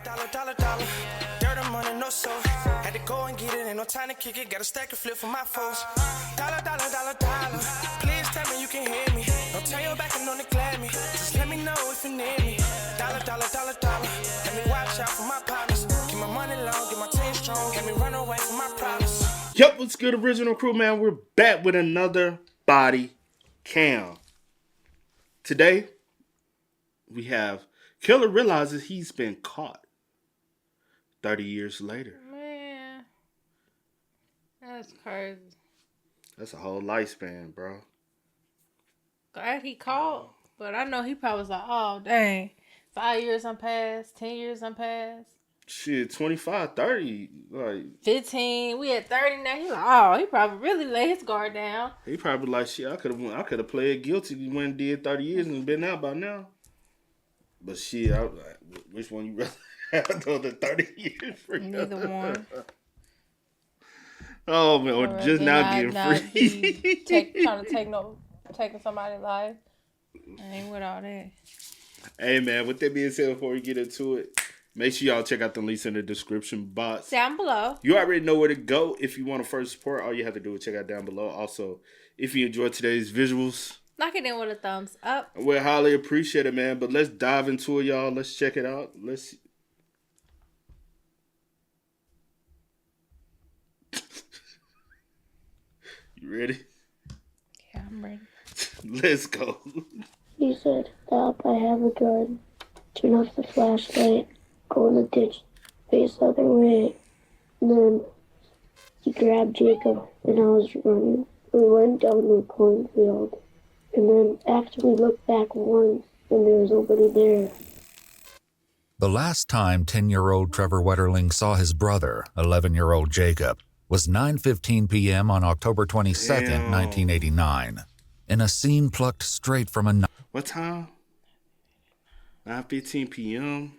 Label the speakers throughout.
Speaker 1: Dollar. Dirt and money, no soul. Had to go and get it, ain't no time to kick it. Got a stack of flip for my foes. Dollar. Please tell me you can hear me. Don't turn your back and don't neglect me. Just let me know if you need me. Dollar. Let me watch out for my partners. Keep my money long, get my team strong. Let me run away from my problems.
Speaker 2: Yup, what's good, original crew, man? We're back with another body cam. Today, we have Killer realizes he's been caught 30 years later.
Speaker 3: Man, that's crazy.
Speaker 2: That's a whole lifespan, bro.
Speaker 3: Glad he called, but I know he probably was like, oh, dang. 5 years done passed, 10 years done passed.
Speaker 2: Shit, 25, 30, like
Speaker 3: 15, we at 30 now. He like, oh, he probably really laid his guard down.
Speaker 2: he probably like, shit, I could have played guilty when and did 30 years and been out by now. But shit, I was like, which one you rather have though, the 30 years free?
Speaker 3: Neither one.
Speaker 2: Oh man, or just now getting free.
Speaker 3: Trying to taking somebody's life. I ain't with all that.
Speaker 2: Hey man, with that being said, before we get into it, make sure y'all check out the links in the description box.
Speaker 3: Down below.
Speaker 2: You already know where to go if you want to first support. All you have to do is check out down below. Also, if you enjoyed today's visuals,
Speaker 3: knock it in with a thumbs up.
Speaker 2: we highly appreciate it, man. But let's dive into it, y'all. Let's check it out. Let's. You ready?
Speaker 3: Yeah, I'm ready.
Speaker 2: Let's go.
Speaker 4: He said, "Stop, I have a gun." Turn off the flashlight, go in the ditch, face the other way. And then he grabbed Jacob and I was running. We went down the cornfield. And then after we looked back once, and there was nobody there.
Speaker 5: The last time 10-year-old Trevor Wetterling saw his brother, 11-year-old Jacob, was 9:15 p.m. on October 22nd,
Speaker 2: Damn.
Speaker 5: 1989, in a scene plucked straight from a...
Speaker 2: What time? 9:15 p.m.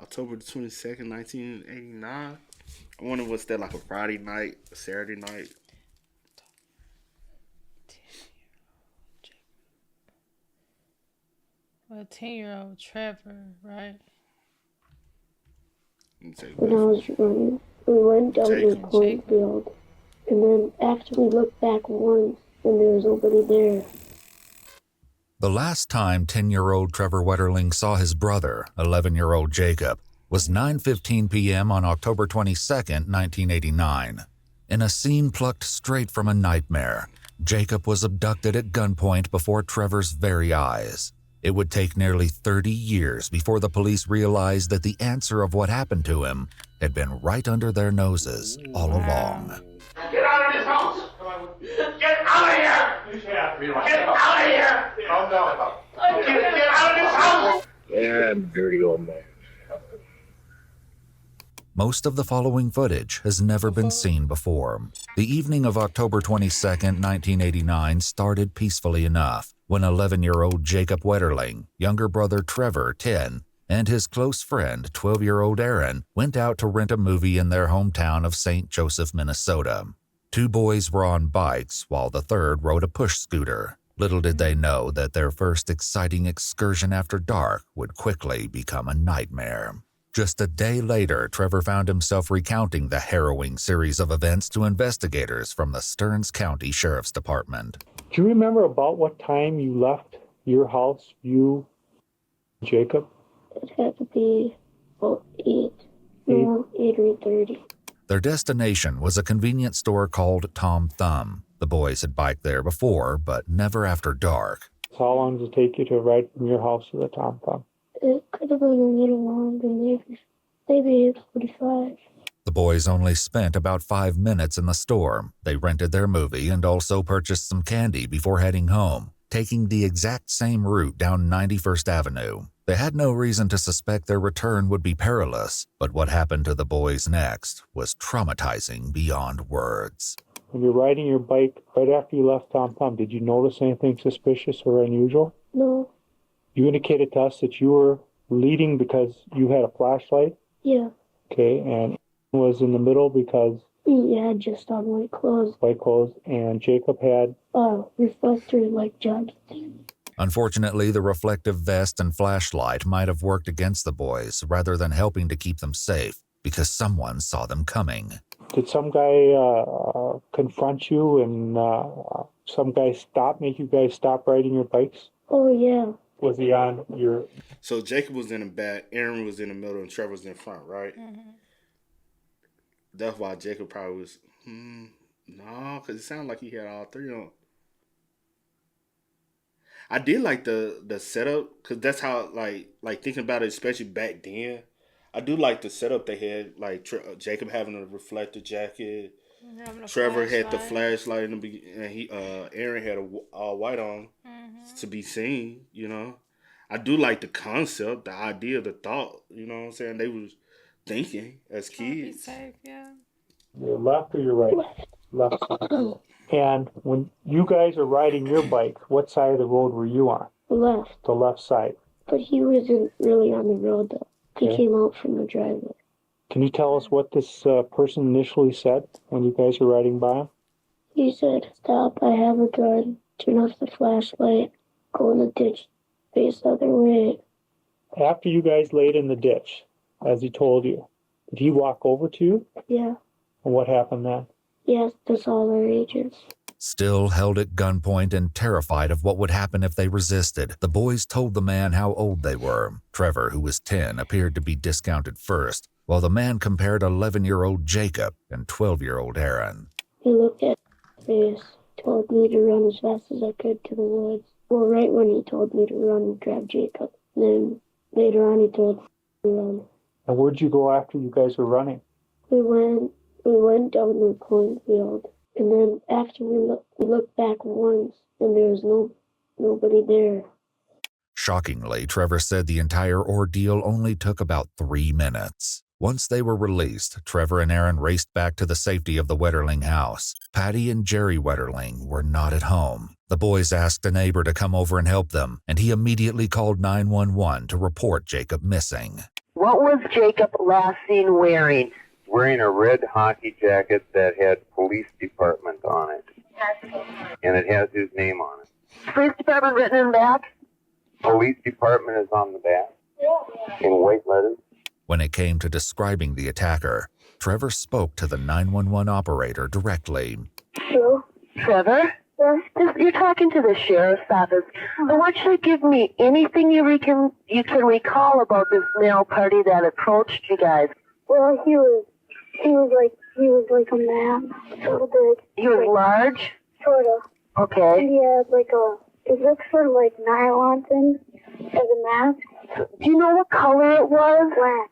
Speaker 2: October the 22nd, 1989. I wonder what's that, like a Friday night, a Saturday night?
Speaker 3: Well, 10-year-old Trevor, right?
Speaker 4: When I was running, we went down the cornfield. And then after we looked back once, and there was nobody there.
Speaker 5: The last time 10-year-old Trevor Wetterling saw his brother, 11-year-old Jacob, was 9:15 p.m. on October 22nd, 1989. In a scene plucked straight from a nightmare, Jacob was abducted at gunpoint before Trevor's very eyes. It would take nearly 30 years before the police realized that the answer of what happened to him had been right under their noses all along.
Speaker 6: Get out of this house! Get out of here! Get out of here! Calm down. Get out of this house!
Speaker 7: Yeah, dirty old man.
Speaker 5: Most of the following footage has never been seen before. The evening of October 22nd, 1989 started peacefully enough when 11-year-old Jacob Wetterling, younger brother Trevor, 10, and his close friend, 12-year-old Aaron, went out to rent a movie in their hometown of St. Joseph, Minnesota. Two boys were on bikes while the third rode a push scooter. Little did they know that their first exciting excursion after dark would quickly become a nightmare. Just a day later, Trevor found himself recounting the harrowing series of events to investigators from the Stearns County Sheriff's Department.
Speaker 8: Do you remember about what time you left your house, you, Jacob?
Speaker 4: It had to be about 8 or 8:30.
Speaker 5: Their destination was a convenience store called Tom Thumb. The boys had biked there before, but never after dark.
Speaker 8: How long did it take you to ride from your house to the Tom Thumb?
Speaker 4: It could have been a little longer, maybe 8:45.
Speaker 5: The boys only spent about 5 minutes in the store. They rented their movie and also purchased some candy before heading home, taking the exact same route down 91st Avenue. They had no reason to suspect their return would be perilous, but what happened to the boys next was traumatizing beyond words.
Speaker 8: When you're riding your bike right after you left Tom Thumb, did you notice anything suspicious or unusual?
Speaker 4: No.
Speaker 8: You indicated to us that you were leading because you had a flashlight?
Speaker 4: Yeah.
Speaker 8: Okay, and was in the middle because?
Speaker 4: He had just on white clothes.
Speaker 8: White clothes, and Jacob had?
Speaker 4: Reflector like jogging thing.
Speaker 5: Unfortunately, the reflective vest and flashlight might have worked against the boys rather than helping to keep them safe because someone saw them coming.
Speaker 8: Did some guy confront you and some guy make you guys stop riding your bikes?
Speaker 4: Oh, yeah.
Speaker 8: Was he on your...
Speaker 2: So Jacob was in the back, Aaron was in the middle, and Trevor was in front, right?
Speaker 3: Mm-hmm.
Speaker 2: That's why Jacob probably was, no, because it sounded like he had all three on. I did like the setup, because that's how, like thinking about it, especially back then, I do like the setup they had, like Jacob having a reflector jacket, Trevor had the flashlight in the beginning, and Aaron had a white on to be seen, you know. I do like the concept, the idea, the thought, you know what I'm saying? They was thinking as kids.
Speaker 3: Safe, yeah.
Speaker 8: Your left or your right? Left. And when you guys are riding your bike, what side of the road were you on?
Speaker 4: Left.
Speaker 8: The left side.
Speaker 4: But he wasn't really on the road, though. He came out from the driveway.
Speaker 8: Can you tell us what this person initially said when you guys were riding by him?
Speaker 4: He said, "Stop, I have a gun. Turn off the flashlight. Go in the ditch. Face the other way."
Speaker 8: After you guys laid in the ditch, as he told you, did he walk over to you?
Speaker 4: Yeah.
Speaker 8: And what happened then?
Speaker 4: He asked us all our ages.
Speaker 5: Still held at gunpoint and terrified of what would happen if they resisted, the boys told the man how old they were. Trevor, who was 10, appeared to be discounted first, while the man compared 11-year-old Jacob and 12-year-old Aaron.
Speaker 4: He looked at my face, told me to run as fast as I could to the woods. Well, right when he told me to run and grab Jacob. Then later on he told me to run.
Speaker 8: And where'd you go after you guys were running?
Speaker 4: We went down the cornfield. And then after we looked back once, and there was nobody there.
Speaker 5: Shockingly, Trevor said the entire ordeal only took about 3 minutes. Once they were released, Trevor and Aaron raced back to the safety of the Wetterling house. Patty and Jerry Wetterling were not at home. The boys asked a neighbor to come over and help them, and he immediately called 911 to report Jacob missing.
Speaker 9: What was Jacob last seen wearing?
Speaker 10: Wearing a red hockey jacket that had police department on it. And it has his name on it.
Speaker 9: Police department written in back?
Speaker 10: Police department is on the back. In white letters.
Speaker 5: When it came to describing the attacker, Trevor spoke to the 911 operator directly.
Speaker 9: Hello? Trevor? You're talking to the sheriff's office. I want you to give me anything you can recall about this male party that approached you guys.
Speaker 4: Well, he was like a man, sort of big.
Speaker 9: He was large?
Speaker 4: Sort of.
Speaker 9: Okay.
Speaker 4: And he had it looks sort of like nylon thing as a mask.
Speaker 9: Do you know what color it was?
Speaker 4: Black.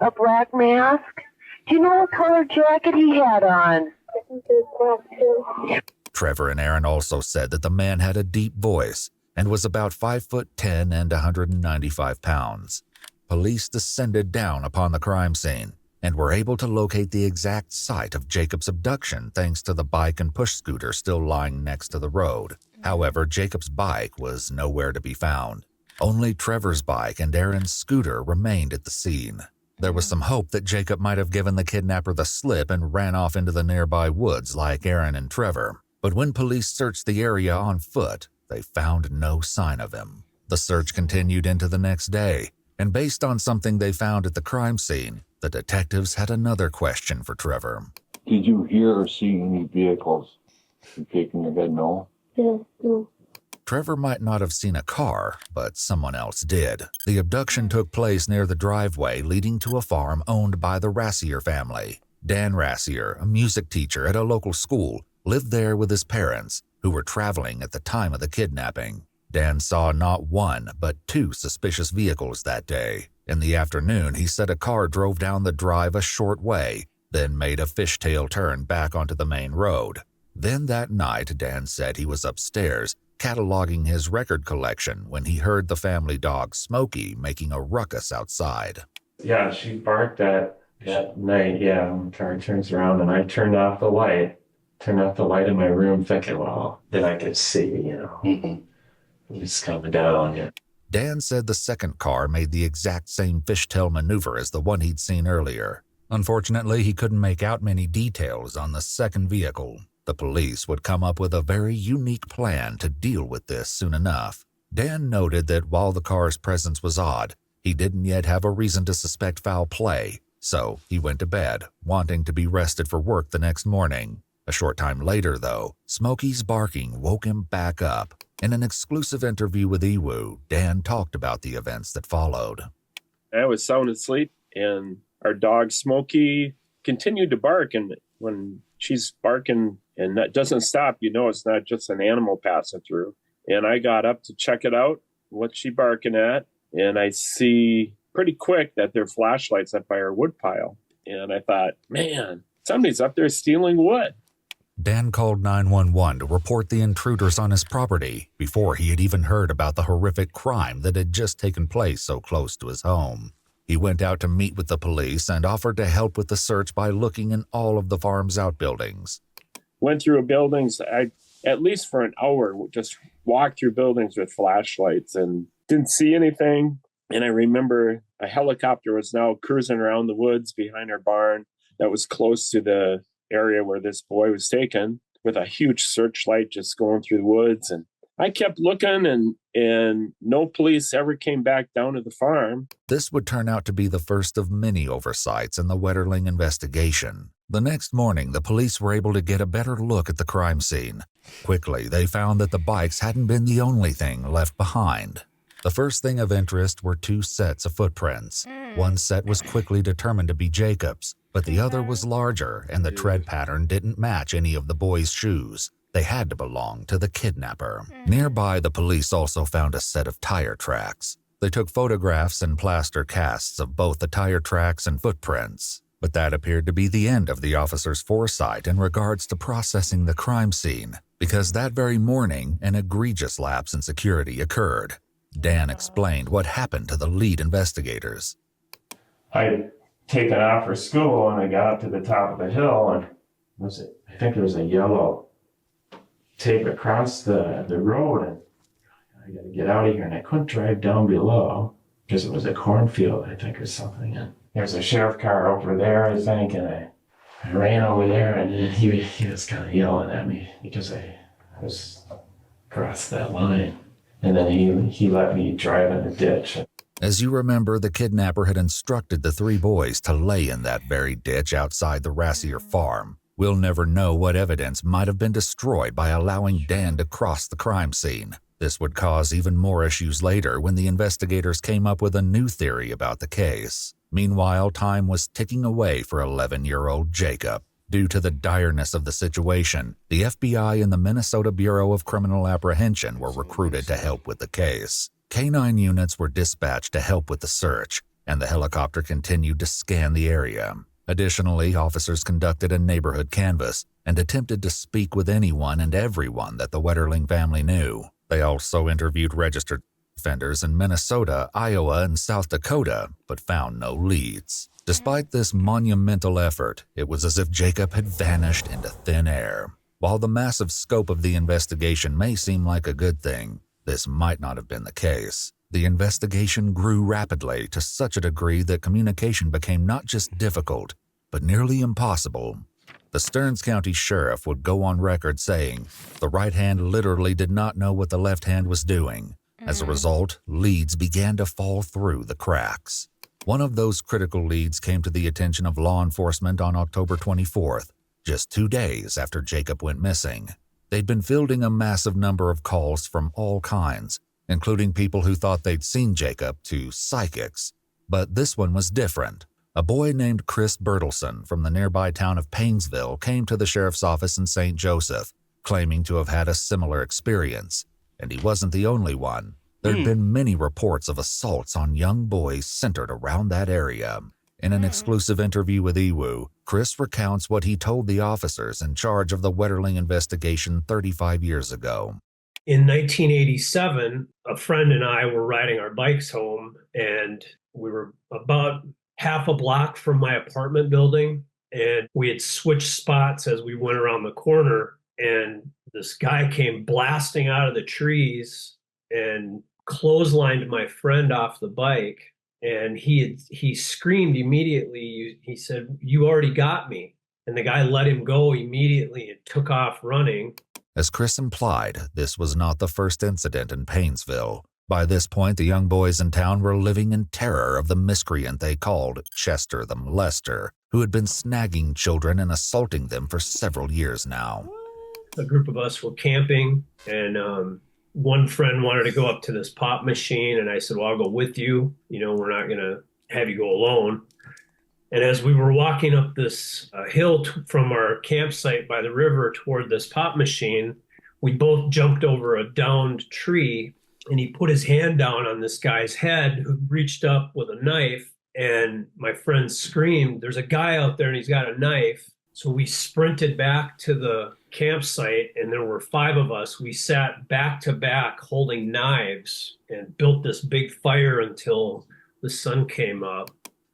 Speaker 9: A black mask? Do you know what color jacket he had on?
Speaker 4: I think it was black too.
Speaker 5: Trevor and Aaron also said that the man had a deep voice and was about 5'10" and 195 pounds. Police descended down upon the crime scene and were able to locate the exact site of Jacob's abduction thanks to the bike and push scooter still lying next to the road. However, Jacob's bike was nowhere to be found. Only Trevor's bike and Aaron's scooter remained at the scene. There was some hope that Jacob might have given the kidnapper the slip and ran off into the nearby woods like Aaron and Trevor. But when police searched the area on foot, they found no sign of him. The search continued into the next day, and based on something they found at the crime scene, the detectives had another question for Trevor.
Speaker 7: Did you hear or see any vehicles? You shaking your head no?
Speaker 4: Yeah, no.
Speaker 5: Trevor might not have seen a car, but someone else did. The abduction took place near the driveway leading to a farm owned by the Rassier family. Dan Rassier, a music teacher at a local school, lived there with his parents, who were traveling at the time of the kidnapping. Dan saw not one, but 2 suspicious vehicles that day. In the afternoon, he said a car drove down the drive a short way, then made a fishtail turn back onto the main road. Then that night, Dan said he was upstairs, cataloging his record collection when he heard the family dog Smokey making a ruckus outside.
Speaker 11: Yeah, she barked that night, when the car turns around, and I turned off the light in my room thinking, well, then I could see, it's coming down. Yeah.
Speaker 5: Dan said the second car made the exact same fishtail maneuver as the one he'd seen earlier. Unfortunately, he couldn't make out many details on the second vehicle. The police would come up with a very unique plan to deal with this soon enough. Dan noted that while the car's presence was odd, he didn't yet have a reason to suspect foul play, so he went to bed, wanting to be rested for work the next morning. A short time later, though, Smokey's barking woke him back up. In an exclusive interview with Ewu, Dan talked about the events that followed.
Speaker 12: I was sound asleep, and our dog Smokey continued to bark, and when she's barking and that doesn't stop, you know it's not just an animal passing through. And I got up to check it out, what she barking at, and I see pretty quick that there are flashlights up by our wood pile. And I thought, man, somebody's up there stealing wood.
Speaker 5: Dan called 911 to report the intruders on his property before he had even heard about the horrific crime that had just taken place so close to his home. He went out to meet with the police and offered to help with the search by looking in all of the farm's outbuildings.
Speaker 12: Went through buildings, at least for an hour, just walked through buildings with flashlights and didn't see anything. And I remember a helicopter was now cruising around the woods behind our barn that was close to the area where this boy was taken, with a huge searchlight just going through the woods. And I kept looking, and no police ever came back down to the farm.
Speaker 5: This would turn out to be the first of many oversights in the Wetterling investigation. The next morning, the police were able to get a better look at the crime scene. Quickly, they found that the bikes hadn't been the only thing left behind. The first thing of interest were two sets of footprints. One set was quickly determined to be Jacob's, but the other was larger, and the tread pattern didn't match any of the boys' shoes. They had to belong to the kidnapper. Nearby, the police also found a set of tire tracks. They took photographs and plaster casts of both the tire tracks and footprints. But that appeared to be the end of the officer's foresight in regards to processing the crime scene, because that very morning, an egregious lapse in security occurred. Dan explained what happened to the lead investigators.
Speaker 11: I'd taken off for school, and I got up to the top of the hill, and I think there was a yellow tape across the road, and I got to get out of here, and I couldn't drive down below because it was a cornfield, I think, or something. And there's a sheriff car over there, I think, and I ran over there, and he was kind of yelling at me because I was across that line. And then he let me drive in the ditch.
Speaker 5: As you remember, the kidnapper had instructed the three boys to lay in that very ditch outside the Rassier farm. We'll never know what evidence might have been destroyed by allowing Dan to cross the crime scene. This would cause even more issues later when the investigators came up with a new theory about the case. Meanwhile, time was ticking away for 11-year-old Jacob. Due to the direness of the situation, the FBI and the Minnesota Bureau of Criminal Apprehension were recruited to help with the case. K-9 units were dispatched to help with the search, and the helicopter continued to scan the area. Additionally, officers conducted a neighborhood canvass and attempted to speak with anyone and everyone that the Wetterling family knew. They also interviewed registered offenders in Minnesota, Iowa, and South Dakota, but found no leads. Despite this monumental effort, it was as if Jacob had vanished into thin air. While the massive scope of the investigation may seem like a good thing, this might not have been the case. The investigation grew rapidly to such a degree that communication became not just difficult, but nearly impossible. The Stearns County Sheriff would go on record saying the right hand literally did not know what the left hand was doing. As a result, leads began to fall through the cracks. One of those critical leads came to the attention of law enforcement on October 24th, just 2 days after Jacob went missing. They'd been fielding a massive number of calls from all kinds, including people who thought they'd seen Jacob to psychics. But this one was different. A boy named Chris Bertelson from the nearby town of Painesville came to the sheriff's office in St. Joseph, claiming to have had a similar experience. And he wasn't the only one. There'd been many reports of assaults on young boys centered around that area. In an exclusive interview with Ewu, Chris recounts what he told the officers in charge of the Wetterling investigation 35 years ago.
Speaker 13: In 1987, a friend and I were riding our bikes home, and we were about half a block from my apartment building, and we had switched spots as we went around the corner, and this guy came blasting out of the trees and clotheslined my friend off the bike, and he screamed immediately. He said, "You already got me." And the guy let him go immediately and took off running.
Speaker 5: As Chris implied, this was not the first incident in Paynesville. By this point, the young boys in town were living in terror of the miscreant they called Chester the Molester, who had been snagging children and assaulting them for several years now.
Speaker 13: A group of us were camping, and one friend wanted to go up to this pop machine, and I said, well, I'll go with you. We're not going to have you go alone. And as we were walking up this hill from our campsite by the river toward this pop machine, we both jumped over a downed tree, and he put his hand down on this guy's head who reached up with a knife, and my friend screamed, there's a guy out there and he's got a knife. So we sprinted back to the campsite, and there were 5 of us. We sat back to back holding knives and built this big fire until the sun came up.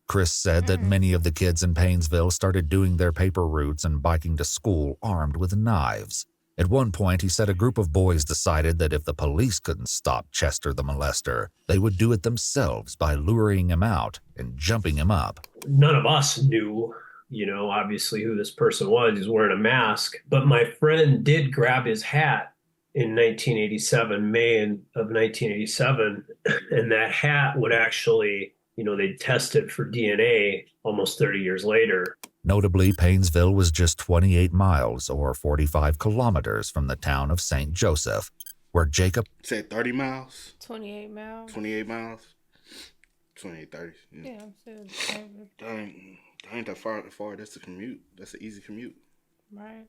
Speaker 5: Chris said that many of the kids in Paynesville started doing their paper routes and biking to school armed with knives. At one point, he said a group of boys decided that if the police couldn't stop Chester the Molester, they would do it themselves by luring him out and jumping him up.
Speaker 13: None of us knew, obviously who this person was. He was wearing a mask. But my friend did grab his hat in 1987, May of 1987, and that hat would actually, they'd test it for DNA almost 30 years later.
Speaker 5: Notably, Paynesville was just 28 miles or 45 kilometers from the town of St. Joseph, where Jacob...
Speaker 2: Say 30 miles?
Speaker 3: 28 miles.
Speaker 2: 28 miles? 28, 30.
Speaker 3: Yeah, I'm saying.
Speaker 2: That ain't that far. That's a commute. That's an easy commute.
Speaker 3: Right.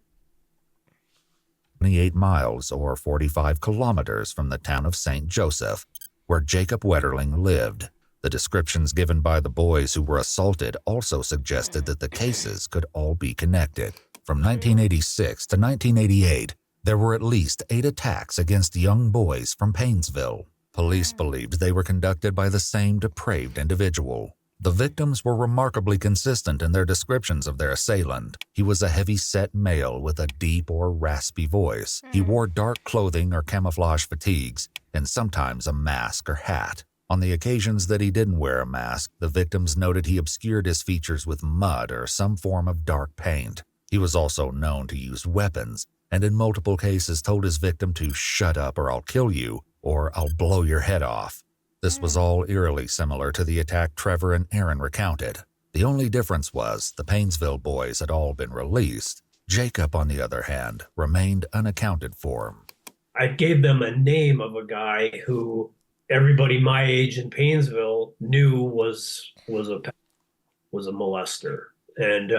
Speaker 5: 28 miles or 45 kilometers from the town of St. Joseph, where Jacob Wetterling lived. The descriptions given by the boys who were assaulted also suggested that the cases could all be connected. From 1986 to 1988, there were at least 8 attacks against young boys from Paynesville. Police believed they were conducted by the same depraved individual. The victims were remarkably consistent in their descriptions of their assailant. He was a heavy-set male with a deep or raspy voice. He wore dark clothing or camouflage fatigues, and sometimes a mask or hat. On the occasions that he didn't wear a mask, the victims noted he obscured his features with mud or some form of dark paint. He was also known to use weapons, and in multiple cases told his victim to shut up or I'll kill you, or I'll blow your head off. This was all eerily similar to the attack Trevor and Aaron recounted. The only difference was the Paynesville boys had all been released. Jacob, on the other hand, remained unaccounted for.
Speaker 13: I gave them a name of a guy who everybody my age in Paynesville knew was a molester. And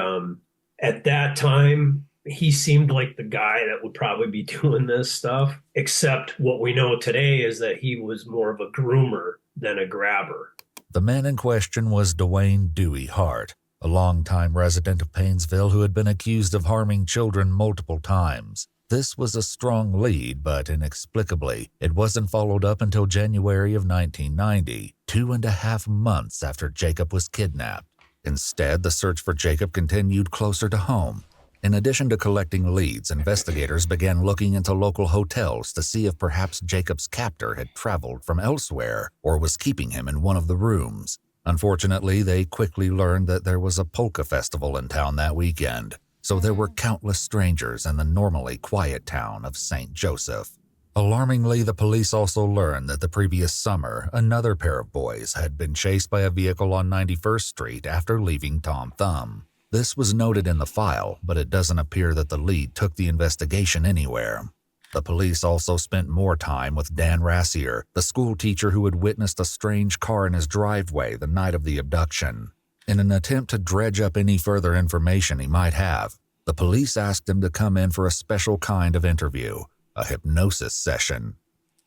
Speaker 13: at that time, he seemed like the guy that would probably be doing this stuff, except what we know today is that he was more of a groomer than a grabber.
Speaker 5: The man in question was Dwayne Dewey Hart, a longtime resident of Paynesville who had been accused of harming children multiple times. This was a strong lead, but inexplicably, it wasn't followed up until January of 1990, 2.5 months after Jacob was kidnapped. Instead, the search for Jacob continued closer to home. In addition to collecting leads, investigators began looking into local hotels to see if perhaps Jacob's captor had traveled from elsewhere or was keeping him in one of the rooms. Unfortunately, they quickly learned that there was a polka festival in town that weekend, so there were countless strangers in the normally quiet town of St. Joseph. Alarmingly, the police also learned that the previous summer, another pair of boys had been chased by a vehicle on 91st Street after leaving Tom Thumb. This was noted in the file, but it doesn't appear that the lead took the investigation anywhere. The police also spent more time with Dan Rassier, the school teacher who had witnessed a strange car in his driveway the night of the abduction. In an attempt to dredge up any further information he might have, the police asked him to come in for a special kind of interview, a hypnosis session.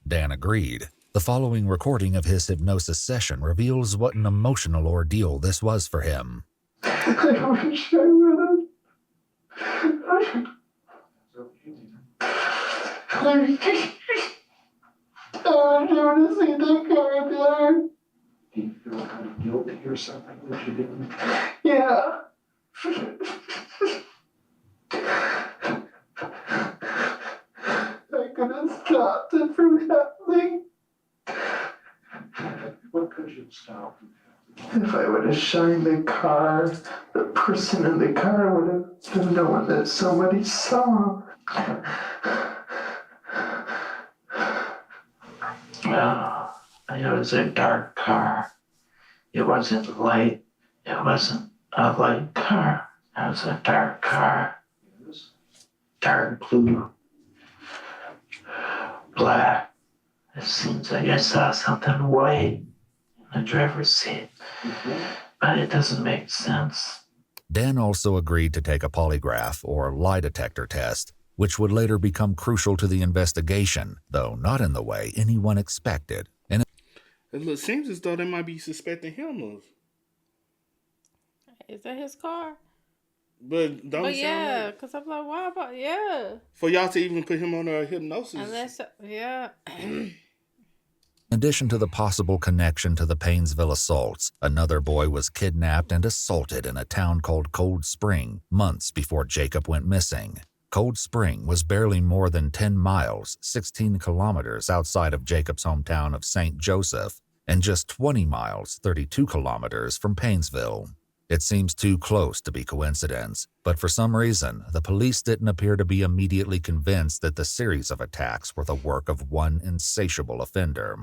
Speaker 5: Dan agreed. The following recording of his hypnosis session reveals what an emotional ordeal this was for him.
Speaker 14: I wish I would have. I want to see the car again. Do you feel kind of guilty or something that you didn't? Yeah. I could have stopped it from happening. What could you have stopped? If I would have shined the car, the person in the car would have been the one that somebody saw.
Speaker 15: Well, it was a dark car. It wasn't light. It wasn't a light car. It was a dark car. It was dark blue, black. It seems like I saw something white in the driver's seat, but it doesn't make sense.
Speaker 5: Dan also agreed to take a polygraph or lie detector test, which would later become crucial to the investigation, though not in the way anyone expected. And
Speaker 2: it seems as though they might be suspecting him of.
Speaker 3: Is that his car?
Speaker 2: But
Speaker 3: yeah, because I'm like, why about, yeah.
Speaker 2: For y'all to even put him on a hypnosis.
Speaker 3: Unless, yeah.
Speaker 5: in addition to the possible connection to the Paynesville assaults, another boy was kidnapped and assaulted in a town called Cold Spring months before Jacob went missing. Cold Spring was barely more than 10 miles, 16 kilometers outside of Jacob's hometown of St. Joseph, and just 20 miles, 32 kilometers from Paynesville. It seems too close to be coincidence, but for some reason, the police didn't appear to be immediately convinced that the series of attacks were the work of one insatiable offender.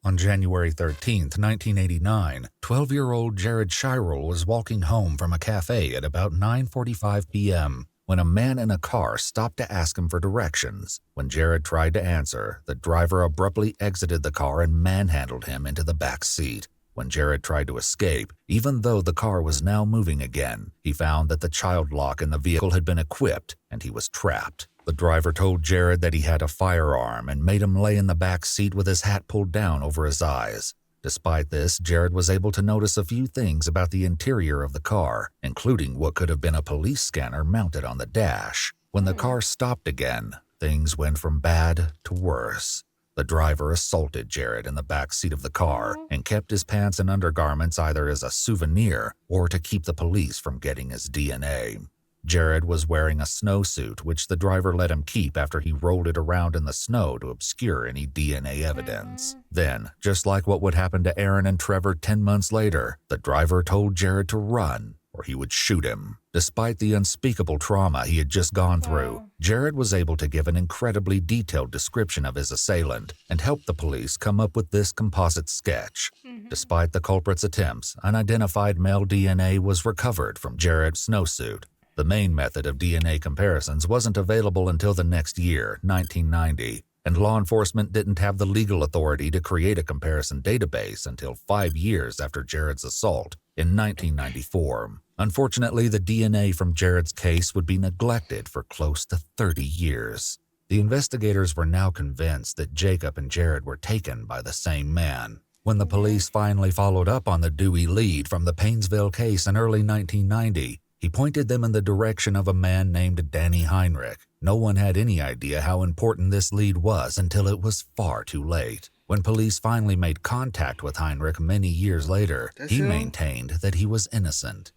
Speaker 5: On January 13, 1989, 12-year-old Jared Shirel was walking home from a cafe at about 9:45 p.m. when a man in a car stopped to ask him for directions. When Jared tried to answer, the driver abruptly exited the car and manhandled him into the back seat. When Jared tried to escape, even though the car was now moving again, he found that the child lock in the vehicle had been equipped and he was trapped. The driver told Jared that he had a firearm and made him lay in the back seat with his hat pulled down over his eyes. Despite this, Jared was able to notice a few things about the interior of the car, including what could have been a police scanner mounted on the dash. When the car stopped again, things went from bad to worse. The driver assaulted Jared in the back seat of the car and kept his pants and undergarments either as a souvenir or to keep the police from getting his DNA. Jared was wearing a snowsuit, which the driver let him keep after he rolled it around in the snow to obscure any DNA evidence. Then, just like what would happen to Aaron and Trevor 10 months later, the driver told Jared to run or he would shoot him. Despite the unspeakable trauma he had just gone through, Jared was able to give an incredibly detailed description of his assailant and help the police come up with this composite sketch. Despite the culprit's attempts, unidentified male DNA was recovered from Jared's snowsuit. The main method of DNA comparisons wasn't available until the next year, 1990, and law enforcement didn't have the legal authority to create a comparison database until 5 years after Jared's assault in 1994. Unfortunately, the DNA from Jared's case would be neglected for close to 30 years. The investigators were now convinced that Jacob and Jared were taken by the same man. When the police finally followed up on the Dewey lead from the Paynesville case in early 1990, he pointed them in the direction of a man named Danny Heinrich. No one had any idea how important this lead was until it was far too late. When police finally made contact with Heinrich many years later, he maintained that he was innocent.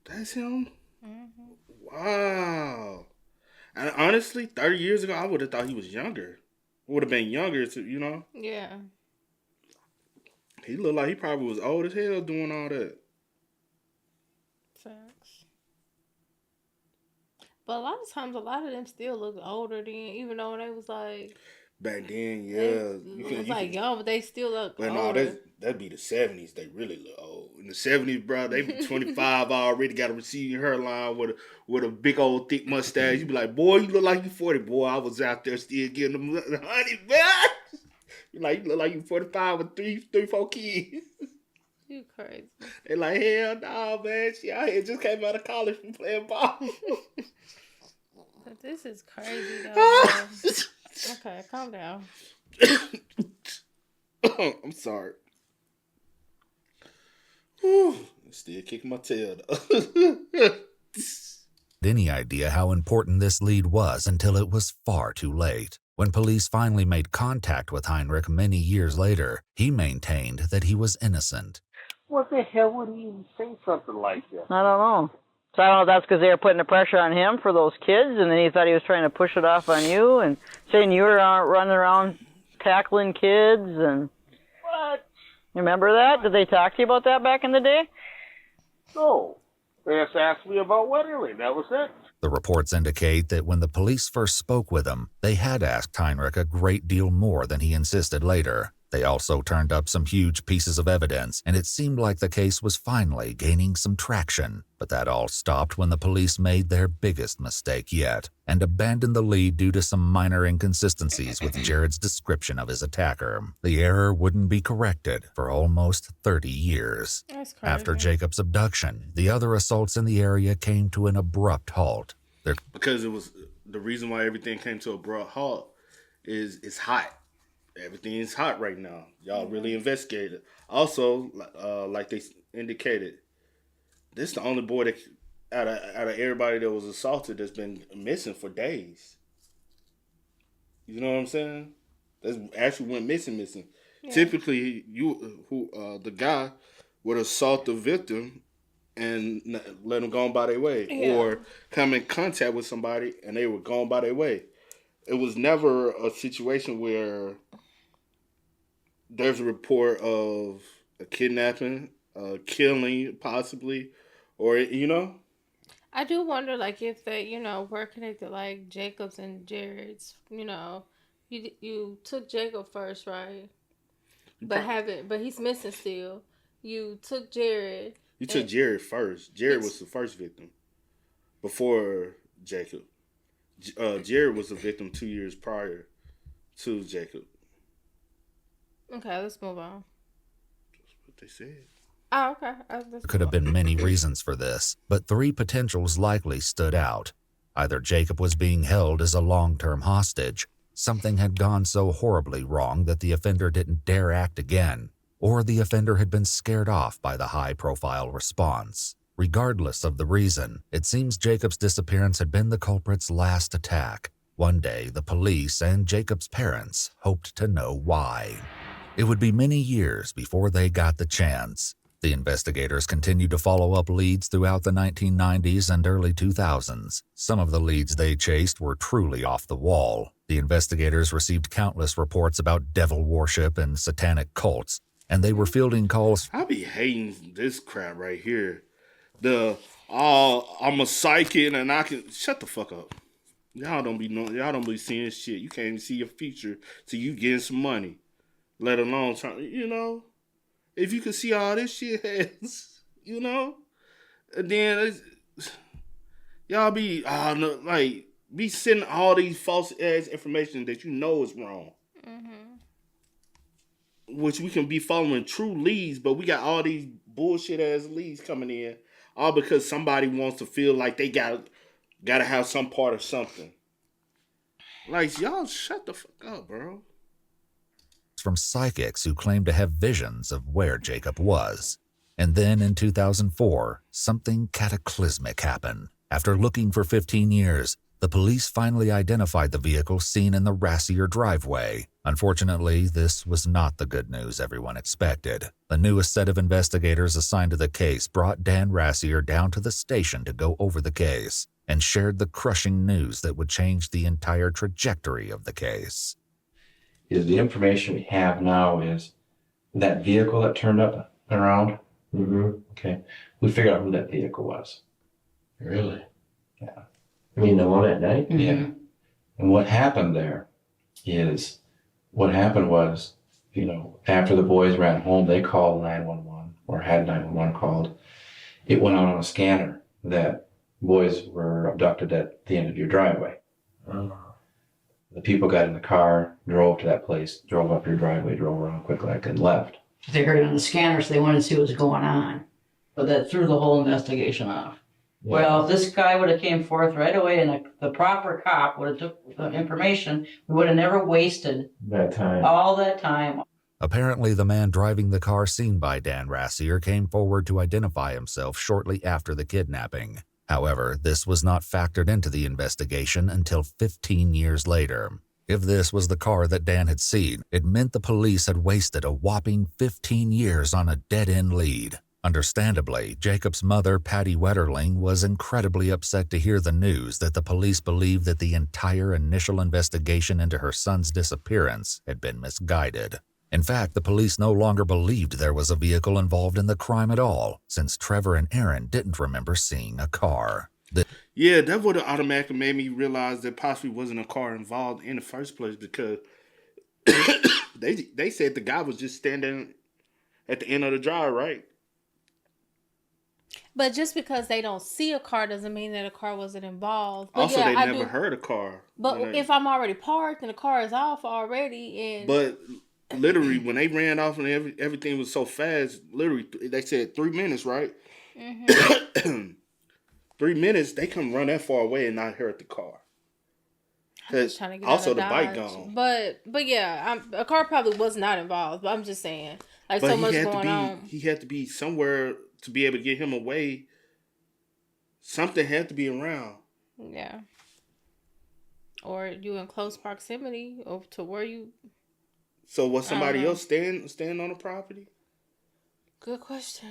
Speaker 2: That's him? Wow. And honestly, 30 years ago, I would have thought he was younger. Would have been younger, you know?
Speaker 3: Yeah.
Speaker 2: He looked like he probably was old as hell doing all that.
Speaker 3: Facts. But a lot of times, a lot of them still look older than, even though they was like...
Speaker 2: Back then, yeah.
Speaker 3: It's like young, but they still look older.
Speaker 2: No, that'd be the 70s. They really look old. In the 70s, bro, they be 25 already, got a receding hairline with a big old thick mustache. You be like, boy, you look like you 40. Boy, I was out there still getting them honey, man. You look like you 45 with three, 4 kids.
Speaker 3: You crazy.
Speaker 2: They like, hell no, man. She out here just came out of college from playing ball.
Speaker 3: But this is crazy, though. Okay, calm down.
Speaker 2: I'm sorry. Whew. Still kicking my tail, though.
Speaker 5: Any idea how important this lead was until it was far too late. When police finally made contact with Heinrich many years later, he maintained that he was innocent.
Speaker 6: What the hell would he even say something like that?
Speaker 16: I don't know. So I don't know if that's because they were putting the pressure on him for those kids, and then he thought he was trying to push it off on you, and saying you were running around tackling kids, and...
Speaker 6: What?
Speaker 16: Remember that? Did they talk to you about that back in the day?
Speaker 6: No. They just asked me about Wetterling. That was it.
Speaker 5: The reports indicate that when the police first spoke with him, they had asked Heinrich a great deal more than he insisted later. They also turned up some huge pieces of evidence, and it seemed like the case was finally gaining some traction. But that all stopped when the police made their biggest mistake yet and abandoned the lead due to some minor inconsistencies with Jared's description of his attacker. The error wouldn't be corrected for almost 30 years.
Speaker 3: That's crazy.
Speaker 5: After Jacob's abduction, the other assaults in the area came to an abrupt halt.
Speaker 2: Because it was the reason why everything came to a abrupt halt is it's hot. Everything is hot right now. Y'all really investigated. Also, like they indicated, this is the only boy that out of everybody that was assaulted that's been missing for days. You know what I'm saying? That's actually went missing. Yeah. Typically, the guy would assault the victim and let them go on by their way, or come in contact with somebody and they were going by their way. It was never a situation where there's a report of a kidnapping, killing possibly, or, you know?
Speaker 3: I do wonder, like, if they, you know, were connected, like Jacob's and Jared's, you know. You took Jacob first, right? But he's missing still. You took Jared.
Speaker 2: You took Jared first. Jared was the first victim before Jacob. Jared was a victim 2 years prior to Jacob.
Speaker 3: Okay, let's move on.
Speaker 2: That's what they said.
Speaker 3: Oh, okay.
Speaker 5: There could have been many reasons for this, but 3 potentials likely stood out. Either Jacob was being held as a long-term hostage, something had gone so horribly wrong that the offender didn't dare act again, or the offender had been scared off by the high-profile response. Regardless of the reason, it seems Jacob's disappearance had been the culprit's last attack. One day, the police and Jacob's parents hoped to know why. It would be many years before they got the chance. The investigators continued to follow up leads throughout the 1990s and early 2000s. Some of the leads they chased were truly off the wall. The investigators received countless reports about devil worship and satanic cults, and they were fielding calls.
Speaker 2: I be hating this crap right here. I'm a psychic and I can shut the fuck up. Y'all don't be seeing shit. You can't even see your future till you getting some money. Let alone trying, you know. If you could see all this shit, you know, and then y'all be be sending all these false ass information that you know is wrong. Which we can be following true leads, but we got all these bullshit ass leads coming in, all because somebody wants to feel like they gotta have some part of something. Like, y'all shut the fuck up, bro.
Speaker 5: From psychics who claimed to have visions of where Jacob was. And then in 2004, something cataclysmic happened. After looking for 15 years, the police finally identified the vehicle seen in the Rassier driveway. Unfortunately, this was not the good news everyone expected. The newest set of investigators assigned to the case brought Dan Rassier down to the station to go over the case and shared the crushing news that would change the entire trajectory of the case.
Speaker 17: Is the information we have now is that vehicle that turned up and around. Okay. We figured out who that vehicle was.
Speaker 11: Really?
Speaker 17: Yeah.
Speaker 11: I mean, the one at night?
Speaker 17: Yeah. And what happened there is, you know, after the boys ran home, they called 911 or had 911 called. It went out on a scanner that boys were abducted at the end of your driveway. The people got in the car, drove to that place, drove up your driveway, drove around quick like and left.
Speaker 18: They heard it on the scanner, so they wanted to see what was going on. But that threw the whole investigation off. Yeah. Well, if this guy would have came forth right away and the proper cop would have took the information, we would have never wasted all that time.
Speaker 5: Apparently, the man driving the car seen by Dan Rassier came forward to identify himself shortly after the kidnapping. However, this was not factored into the investigation until 15 years later. If this was the car that Dan had seen, it meant the police had wasted a whopping 15 years on a dead-end lead. Understandably, Jacob's mother, Patty Wetterling, was incredibly upset to hear the news that the police believed that the entire initial investigation into her son's disappearance had been misguided. In fact, the police no longer believed there was a vehicle involved in the crime at all, since Trevor and Aaron didn't remember seeing a car.
Speaker 2: Yeah, that would have automatically made me realize that possibly wasn't a car involved in the first place because they said the guy was just standing at the end of the drive, right?
Speaker 3: But just because they don't see a car doesn't mean that a car wasn't involved. But
Speaker 2: Also,
Speaker 3: yeah,
Speaker 2: they
Speaker 3: I
Speaker 2: never
Speaker 3: do.
Speaker 2: heard a car.
Speaker 3: But if I'm already parked and the car is off already, and
Speaker 2: But literally, when they ran off and everything was so fast, literally, they said 3 minutes, right?
Speaker 3: mm-hmm.
Speaker 2: 3 minutes, they come run that far away and not hurt the car.
Speaker 3: I'm just trying to get
Speaker 2: Also,
Speaker 3: out of
Speaker 2: the bike
Speaker 3: Dodge.
Speaker 2: gone.
Speaker 3: But yeah, a car probably was not involved. But I'm just saying, like,
Speaker 2: But
Speaker 3: so
Speaker 2: he
Speaker 3: much
Speaker 2: had
Speaker 3: going
Speaker 2: to be.
Speaker 3: on.
Speaker 2: He had to be somewhere to be able to get him away. Something had to be around.
Speaker 3: Yeah. Or you in close proximity or to where you.
Speaker 2: So was somebody else staying on the property?
Speaker 3: Good question.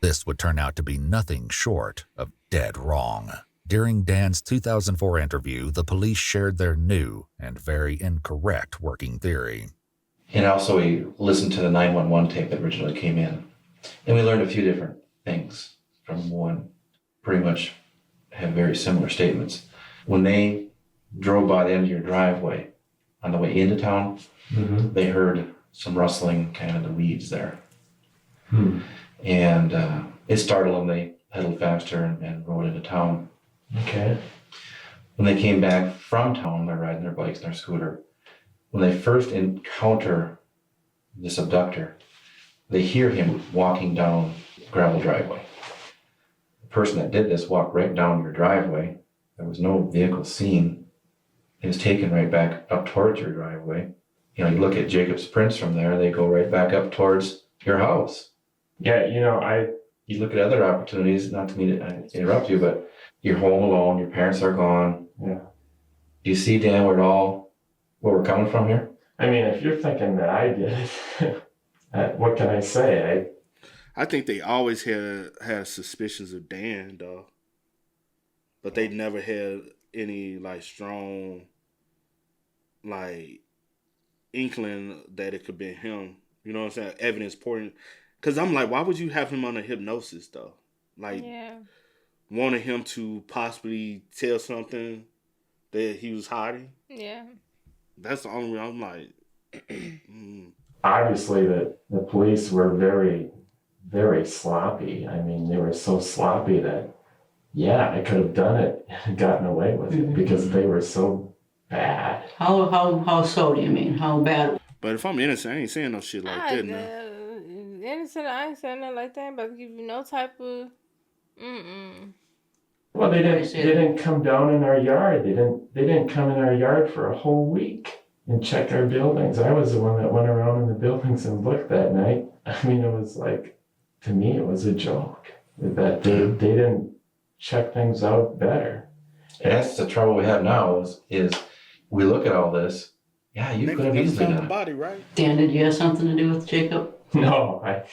Speaker 5: This would turn out to be nothing short of dead wrong. During Dan's 2004 interview, the police shared their new and very incorrect working theory.
Speaker 17: And also we listened to the 911 tape that originally came in. And we learned a few different things from one. Pretty much have very similar statements. When they drove by the end of your driveway on the way into town, they heard some rustling kind of the weeds there. And it startled them. They pedaled faster and rode into town.
Speaker 11: Okay.
Speaker 17: When they came back from town, they're riding their bikes and their scooter. When they first encounter this abductor, they hear him walking down gravel driveway. The person that did this walked right down your driveway. There was no vehicle seen. It was taken right back up towards your driveway. You know, you look at Jacob's prints from there, they go right back up towards your house.
Speaker 11: Yeah,
Speaker 17: you look at other opportunities, not to mean to interrupt you, but you're home alone, your parents are gone.
Speaker 11: Yeah.
Speaker 17: Do you see, Dan, where we're coming from here?
Speaker 11: I mean, if you're thinking that I did it, what can I say?
Speaker 2: I think they always had suspicions of Dan, though. But they never had any, like, strong, like, inkling that it could be him. You know what I'm saying? Evidence pointing. Because I'm like, why would you have him under hypnosis, though? Like, wanting him to possibly tell something that he was hiding?
Speaker 3: Yeah.
Speaker 2: That's the only way I'm like...
Speaker 11: Obviously, the police were very, very sloppy. I mean, they were so sloppy that, yeah, I could have done it and gotten away with it because they were so bad.
Speaker 18: How so do you mean? How bad?
Speaker 2: But if I'm innocent, I ain't saying no shit like that, man.
Speaker 3: Innocent, I ain't saying nothing like that, but give you no type of...
Speaker 11: Well, they didn't come down in our yard. They didn't come in our yard for a whole week and check our buildings. I was the one that went around in the buildings and looked that night. I mean, it was like, to me, it was a joke that they didn't check things out better.
Speaker 17: And that's the trouble we have now is we look at all this. Yeah, you could have easily done it.
Speaker 2: Body, right?
Speaker 18: Dan, did you have something to do with Jacob?
Speaker 11: No, I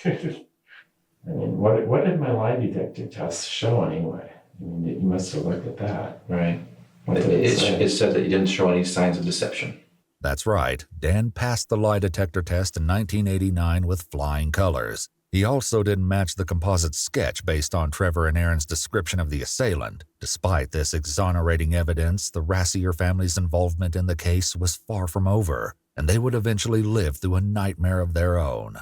Speaker 11: mean, what did my lie detector test show anyway? I mean, you must have looked at that.
Speaker 17: Right. It said that you didn't show any signs of deception.
Speaker 5: That's right. Dan passed the lie detector test in 1989 with flying colors. He also didn't match the composite sketch based on Trevor and Aaron's description of the assailant. Despite this exonerating evidence, the Rassier family's involvement in the case was far from over, and they would eventually live through a nightmare of their own.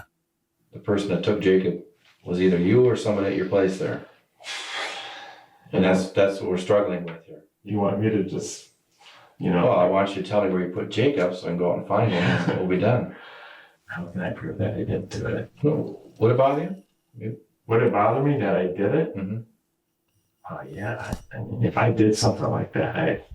Speaker 17: The person that took Jacob was either you or somebody at your place there. And that's what we're struggling with here.
Speaker 11: You want me to just,
Speaker 17: Well, I want you to tell me where you put Jacob so I can go out and find him and we'll be done.
Speaker 11: How can I prove that I didn't do it?
Speaker 17: No. Would it bother you?
Speaker 11: Would it bother me that I did it?
Speaker 17: Mm-hmm.
Speaker 11: Oh, yeah. I mean, if I did something like that,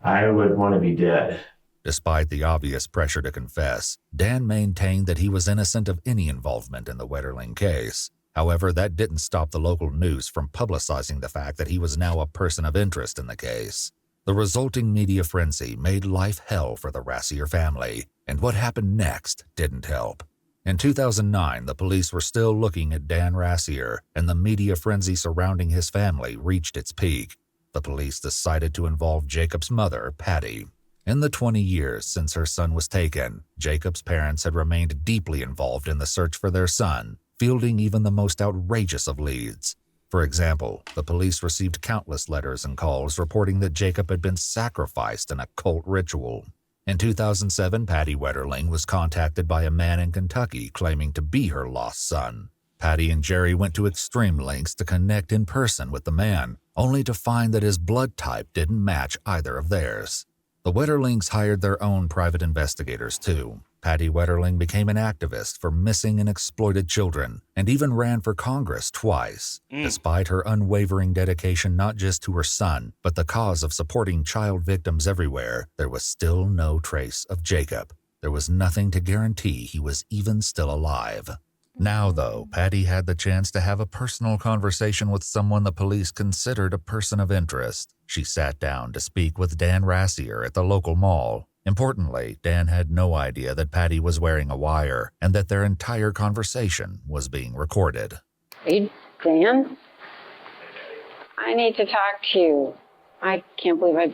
Speaker 11: I would want to be dead.
Speaker 5: Despite the obvious pressure to confess, Dan maintained that he was innocent of any involvement in the Wetterling case. However, that didn't stop the local news from publicizing the fact that he was now a person of interest in the case. The resulting media frenzy made life hell for the Rassier family, and what happened next didn't help. In 2009, the police were still looking at Dan Rassier, and the media frenzy surrounding his family reached its peak. The police decided to involve Jacob's mother, Patty. In the 20 years since her son was taken, Jacob's parents had remained deeply involved in the search for their son, fielding even the most outrageous of leads. For example, the police received countless letters and calls reporting that Jacob had been sacrificed in a cult ritual. In 2007, Patty Wetterling was contacted by a man in Kentucky claiming to be her lost son. Patty and Jerry went to extreme lengths to connect in person with the man, only to find that his blood type didn't match either of theirs. The Wetterlings hired their own private investigators too. Patty Wetterling became an activist for missing and exploited children and even ran for Congress twice. Despite her unwavering dedication not just to her son, but the cause of supporting child victims everywhere, there was still no trace of Jacob. There was nothing to guarantee he was even still alive. Now, though, Patty had the chance to have a personal conversation with someone the police considered a person of interest. She sat down to speak with Dan Rassier at the local mall. Importantly, Dan had no idea that Patty was wearing a wire and that their entire conversation was being recorded.
Speaker 19: Hey, Dan? I need to talk to you. I can't believe I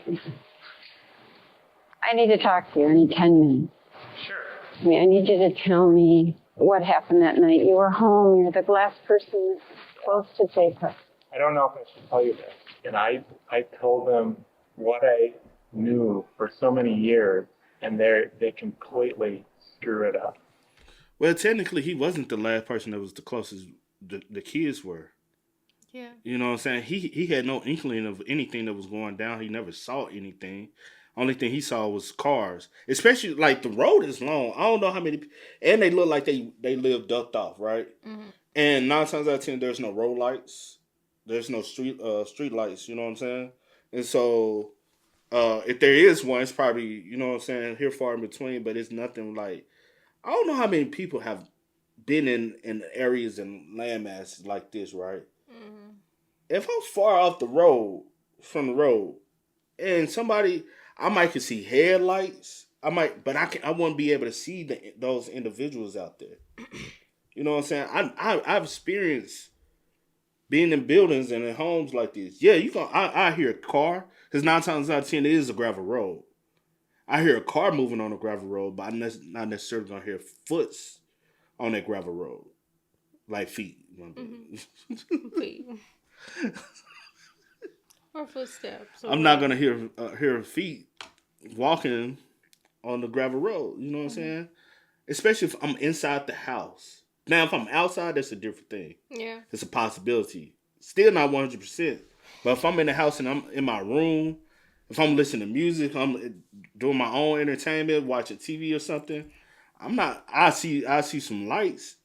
Speaker 19: need to talk to you. I need 10 minutes. Sure. I need you to tell me what happened that night. You were home. You're the last person close to Jacob.
Speaker 12: I don't know if I should tell you this. And I told them what I knew for so many years, and they completely screw it up.
Speaker 2: Well, technically, he wasn't the last person that was the closest the kids were.
Speaker 3: Yeah.
Speaker 2: You know what I'm saying? He had no inkling of anything that was going down. He never saw anything. Only thing he saw was cars. Especially, like, the road is long. I don't know how many... And they look like they live ducked off, right? Mm-hmm. And 9 times out of 10, there's no road lights. There's no street lights, you know what I'm saying? And so... if there is one, it's probably, you know what I'm saying, here far in between, but it's nothing like, I don't know how many people have been in areas and landmasses like this, right? Mm-hmm. If I'm far off from the road, and somebody, I might can see headlights, but I wouldn't be able to see those individuals out there. You know what I'm saying? I've experienced being in buildings and in homes like this. Yeah, I hear a car. Because 9 times out of 10, it is a gravel road. I hear a car moving on a gravel road, but I'm not necessarily going to hear foots on that gravel road. Like feet.
Speaker 3: Mm-hmm. Feet. Or footsteps.
Speaker 2: I'm not going to hear feet walking on the gravel road. You know what I'm saying? Especially if I'm inside the house. Now, if I'm outside, that's a different thing. Yeah. It's a possibility. Still not 100%. But if I'm in the house and I'm in my room, if I'm listening to music, I'm doing my own entertainment, watching TV or something, I see some lights.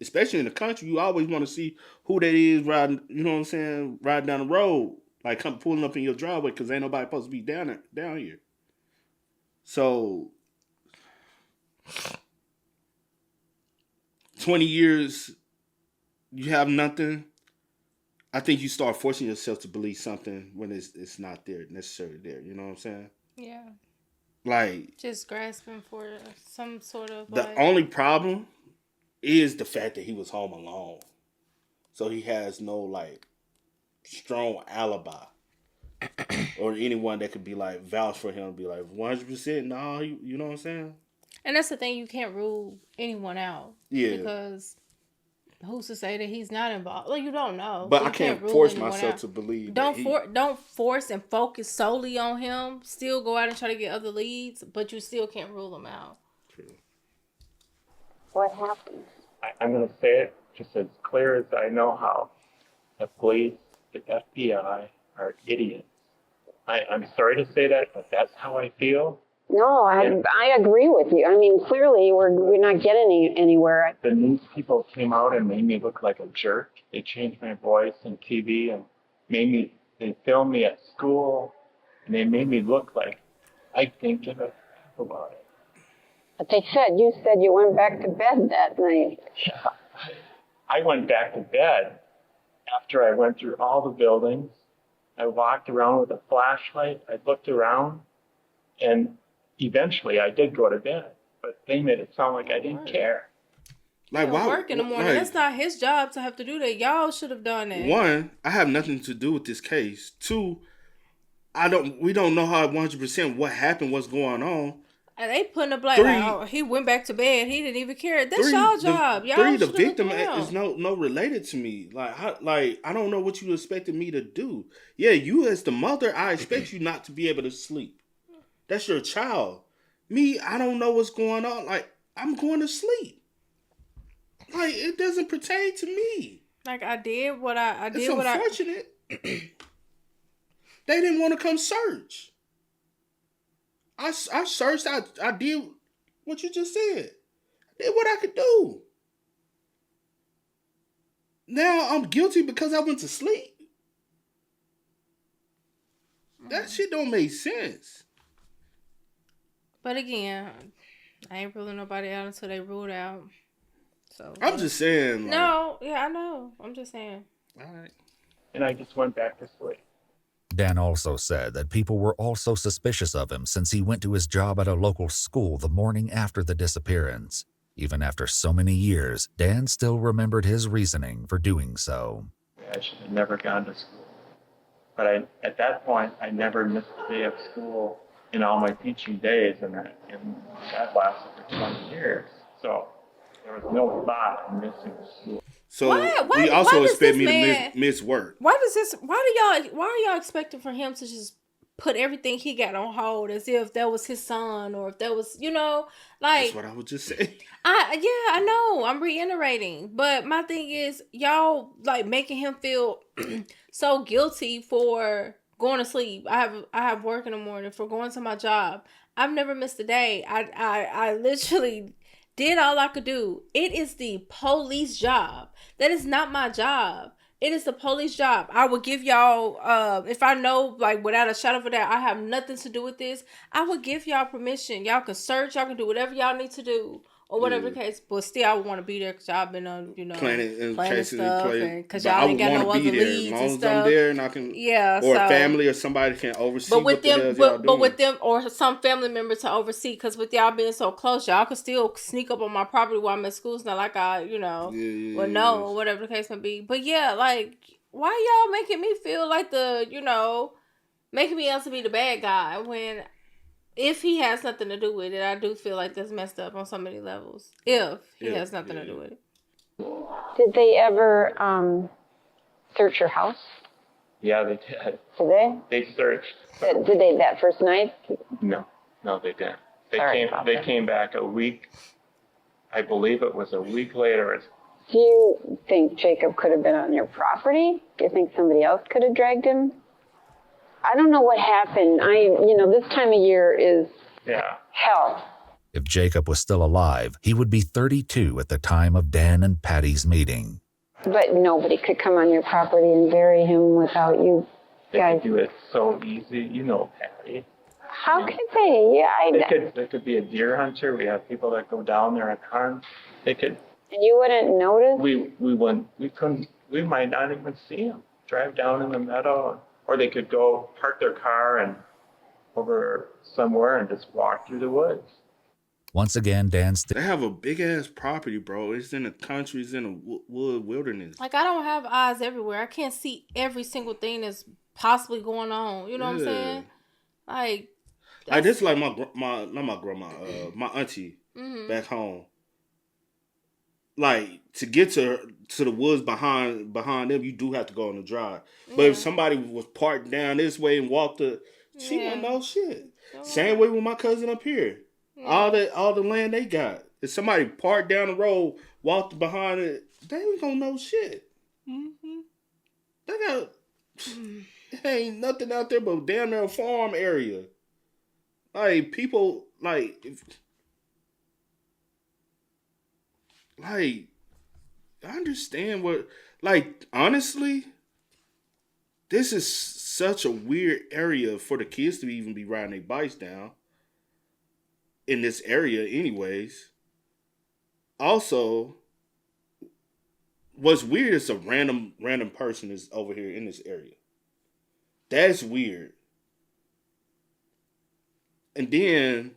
Speaker 2: Especially in the country, you always want to see who that is riding, you know what I'm saying, riding down the road. Like pulling up in your driveway because ain't nobody supposed to be down here. So 20 years, you have nothing. I think you start forcing yourself to believe something when it's not there necessarily there. You know what I'm saying? Yeah. Like
Speaker 3: just grasping for some sort of.
Speaker 2: The only problem is the fact that he was home alone, so he has no like strong alibi or anyone that could be like vouch for him, be like 100%. No, you know what I'm saying?
Speaker 3: And that's the thing, you can't rule anyone out. Yeah. Because. Who's to say that he's not involved? Well, you don't know.
Speaker 2: But I can't force myself to believe.
Speaker 3: Don't force and focus solely on him. Still go out and try to get other leads, but you still can't rule them out.
Speaker 19: True. What happened?
Speaker 12: I'm going to say it just as clear as I know how. The police, the FBI are idiots. I'm sorry to say that, but that's how I feel.
Speaker 19: No, I agree with you. I mean, clearly we're not getting anywhere.
Speaker 12: The news people came out and made me look like a jerk. They changed my voice on TV and they filmed me at school, and they made me look like I didn't give a crap about it.
Speaker 19: But you said you went back to bed that night.
Speaker 12: Yeah, I went back to bed after I went through all the buildings. I walked around with a flashlight. I looked around, and eventually, I did go to bed, but they made it sound like I didn't care.
Speaker 2: Like, why
Speaker 3: work in the morning? That's not his job to have to do that. Y'all should have done that.
Speaker 2: 1, I have nothing to do with this case. 2, we don't know how 100% what happened, what's going on.
Speaker 3: They putting a blame. Like, oh, he went back to bed. He didn't even care. That's y'all job. Y'all
Speaker 2: the victim is no related to me. I don't know what you expected me to do. Yeah, you as the mother, I expect you not to be able to sleep. That's your child. Me, I don't know what's going on. Like, I'm going to sleep. Like, it doesn't pertain to me.
Speaker 3: Like, I did what I did.
Speaker 2: It's unfortunate. They didn't want to come search. I searched. I did what you just said. I did what I could do. Now I'm guilty because I went to sleep. That shit don't make sense.
Speaker 3: But again, I ain't ruling nobody out until they ruled out. So
Speaker 2: I'm just saying. Like,
Speaker 3: no, yeah, I know. I'm just saying.
Speaker 2: All right.
Speaker 12: And I just went back to sleep.
Speaker 5: Dan also said that people were also suspicious of him since he went to his job at a local school the morning after the disappearance. Even after so many years, Dan still remembered his reasoning for doing so.
Speaker 12: I should have never gone to school. But at that point, I never missed a day of school in all my teaching days, and that lasted for 20 years. So there was no thought in missing school.
Speaker 2: So he also expect me to miss work.
Speaker 3: Why are y'all expecting for him to just put everything he got on hold as if that was his son or if that was, like...
Speaker 2: That's what I was just saying.
Speaker 3: I know. I'm reiterating. But my thing is, y'all, like, making him feel so guilty for going to sleep. I have work in the morning, for going to my job. I've never missed a day. I literally... did all I could do. It is the police job. That is not my job. It is the police job. I will give y'all, if I know, like, without a shadow of a doubt, I have nothing to do with this, I would give y'all permission. Y'all can search. Y'all can do whatever y'all need to do. Or whatever the case. But still, I would want to be there because y'all been on, planning stuff. Because y'all ain't got no other leads and stuff.
Speaker 2: I'm there and I can, or a family or somebody can oversee. But with
Speaker 3: them, or some family member to oversee. Because with y'all being so close, y'all can still sneak up on my property while I'm at school. It's not like I, or whatever the case may be. But yeah, like, why y'all making me feel like making me out to be the bad guy when... if he has nothing to do with it, I do feel like that's messed up on so many levels. If he has nothing to do with it.
Speaker 19: Did they ever search your house?
Speaker 12: Yeah, they did.
Speaker 19: Did they?
Speaker 12: They searched.
Speaker 19: Did they that first night?
Speaker 12: No, they didn't. They came back a week. I believe it was a week later.
Speaker 19: Do you think Jacob could have been on your property? Do you think somebody else could have dragged him? I don't know what happened. This time of year is hell.
Speaker 5: If Jacob was still alive, he would be 32 at the time of Dan and Patty's meeting.
Speaker 19: But nobody could come on your property and bury him without you guys.
Speaker 12: They could do it so easy, Patty.
Speaker 19: How could they? Yeah,
Speaker 12: They could be a deer hunter. We have people that go down there and hunt. They could.
Speaker 19: And you wouldn't notice?
Speaker 12: We wouldn't. We couldn't. We might not even see him. Drive down in the meadow. Or they could go park their car and over somewhere and just walk through the woods.
Speaker 5: Once again,
Speaker 2: they have a big ass property, bro. It's in the country, it's in the wilderness.
Speaker 3: Like, I don't have eyes everywhere. I can't see every single thing that's possibly going on. You know what I'm saying? Like
Speaker 2: this is like my grandma, my auntie back home. Like, to get to the woods behind them, you do have to go on the drive. But if somebody was parked down this way and walked she wouldn't know shit. Same way with my cousin up here. All the land they got. If somebody parked down the road, walked behind it, they ain't gonna know shit. Mm-hmm. They got ain't nothing out there but damn near a farm area. Like, people I understand honestly, this is such a weird area for the kids to even be riding their bikes down in this area anyways. Also, what's weird is a random person is over here in this area. That's weird. And then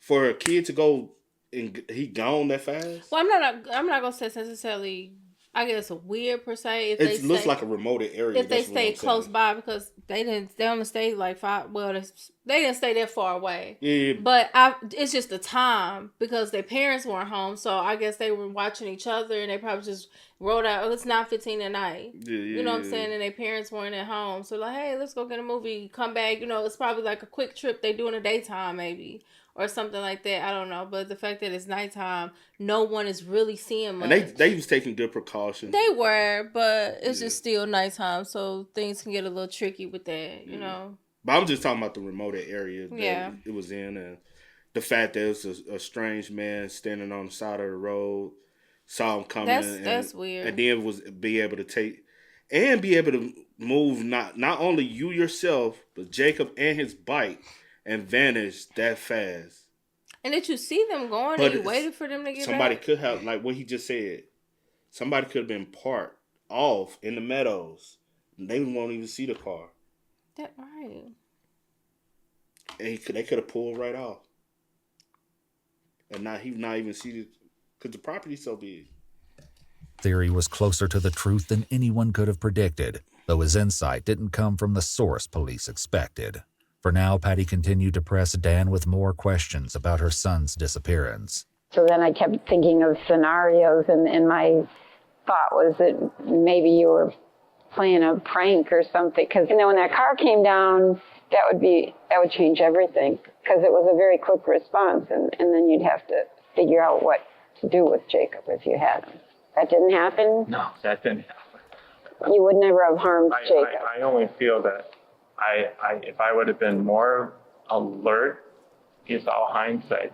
Speaker 2: for a kid to go and he gone that fast?
Speaker 3: Well, I'm not gonna say necessarily. I guess weird per se. If
Speaker 2: it looks like a remote area.
Speaker 3: If they stay close by, because they only stayed like 5. Well, They didn't stay that far away.
Speaker 2: Yeah.
Speaker 3: But it's just the time because their parents weren't home. So I guess they were watching each other and they probably just wrote out, it's 9:15 at night.
Speaker 2: Yeah,
Speaker 3: you know what I'm saying? And their parents weren't at home. So like, hey, let's go get a movie, come back. It's probably like a quick trip they do in the daytime maybe. Or something like that. I don't know. But the fact that it's nighttime, no one is really seeing much.
Speaker 2: And they was taking good precautions.
Speaker 3: They were, but it's just still nighttime. So things can get a little tricky with that, you know.
Speaker 2: But I'm just talking about the remote area that it was in, and the fact that it was a strange man standing on the side of the road, saw him coming.
Speaker 3: That's weird.
Speaker 2: And then be able to move not only you yourself, but Jacob and his bike, and vanish that fast.
Speaker 3: And did you see them going and you waited for them to get
Speaker 2: somebody
Speaker 3: back?
Speaker 2: Could have, like what he just said, somebody could have been parked off in the meadows. And they won't even see the car.
Speaker 3: That right.
Speaker 2: And they could have pulled right off. And he not even see it because the property's so big.
Speaker 5: Theory was closer to the truth than anyone could have predicted, though his insight didn't come from the source police expected. For now, Patty continued to press Dan with more questions about her son's disappearance.
Speaker 19: So then I kept thinking of scenarios, and my thought was that maybe you were playing a prank or something. Because when that car came down, that would change everything. Because it was a very quick response, and then you'd have to figure out what to do with Jacob if you had him. That didn't happen?
Speaker 12: No, that didn't happen.
Speaker 19: You would never have harmed Jacob.
Speaker 12: I only feel that if I would have been more alert, it's all hindsight.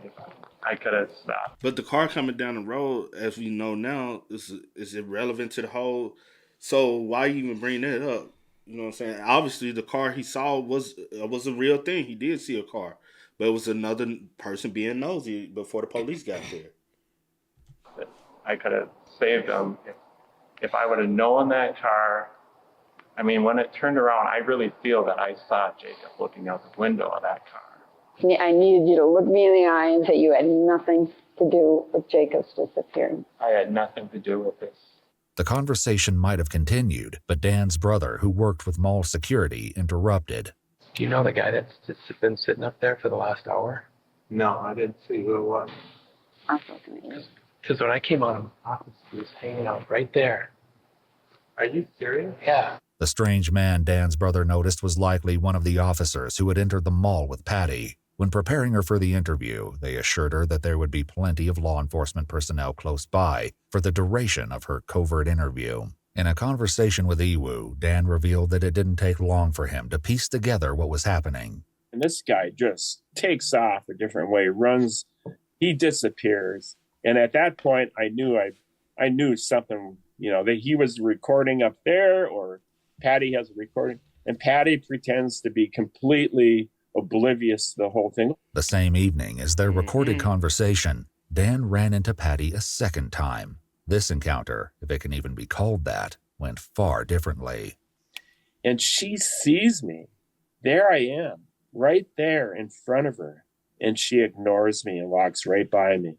Speaker 12: I could have stopped.
Speaker 2: But the car coming down the road, as we know now, is irrelevant to the whole. So why even bring that up? You know what I'm saying? Obviously, the car he saw was a real thing. He did see a car, but it was another person being nosy before the police got there.
Speaker 12: But I could have saved him if I would have known that car. I mean, when it turned around, I really feel that I saw Jacob looking out the window of that car.
Speaker 19: I needed you to look me in the eye and say you had nothing to do with Jacob's disappearance.
Speaker 12: I had nothing to do with this.
Speaker 5: The conversation might have continued, but Dan's brother, who worked with mall security, interrupted.
Speaker 11: Do you know the guy that's been sitting up there for the last hour?
Speaker 12: No, I didn't see who it was.
Speaker 11: Because when I came out of the office, he was hanging out right there.
Speaker 12: Are you serious?
Speaker 11: Yeah.
Speaker 5: The strange man Dan's brother noticed was likely one of the officers who had entered the mall with Patty. When preparing her for the interview, they assured her that there would be plenty of law enforcement personnel close by for the duration of her covert interview. In a conversation with Iwu, Dan revealed that it didn't take long for him to piece together what was happening.
Speaker 12: And this guy just takes off a different way, runs, he disappears. And at that point, I knew something, that he was recording up there, or Patty has a recording, and Patty pretends to be completely oblivious to the whole thing.
Speaker 5: The same evening, as their recorded conversation, Dan ran into Patty a second time. This encounter, if it can even be called that, went far differently.
Speaker 12: And she sees me. There I am, right there in front of her. And she ignores me and walks right by me.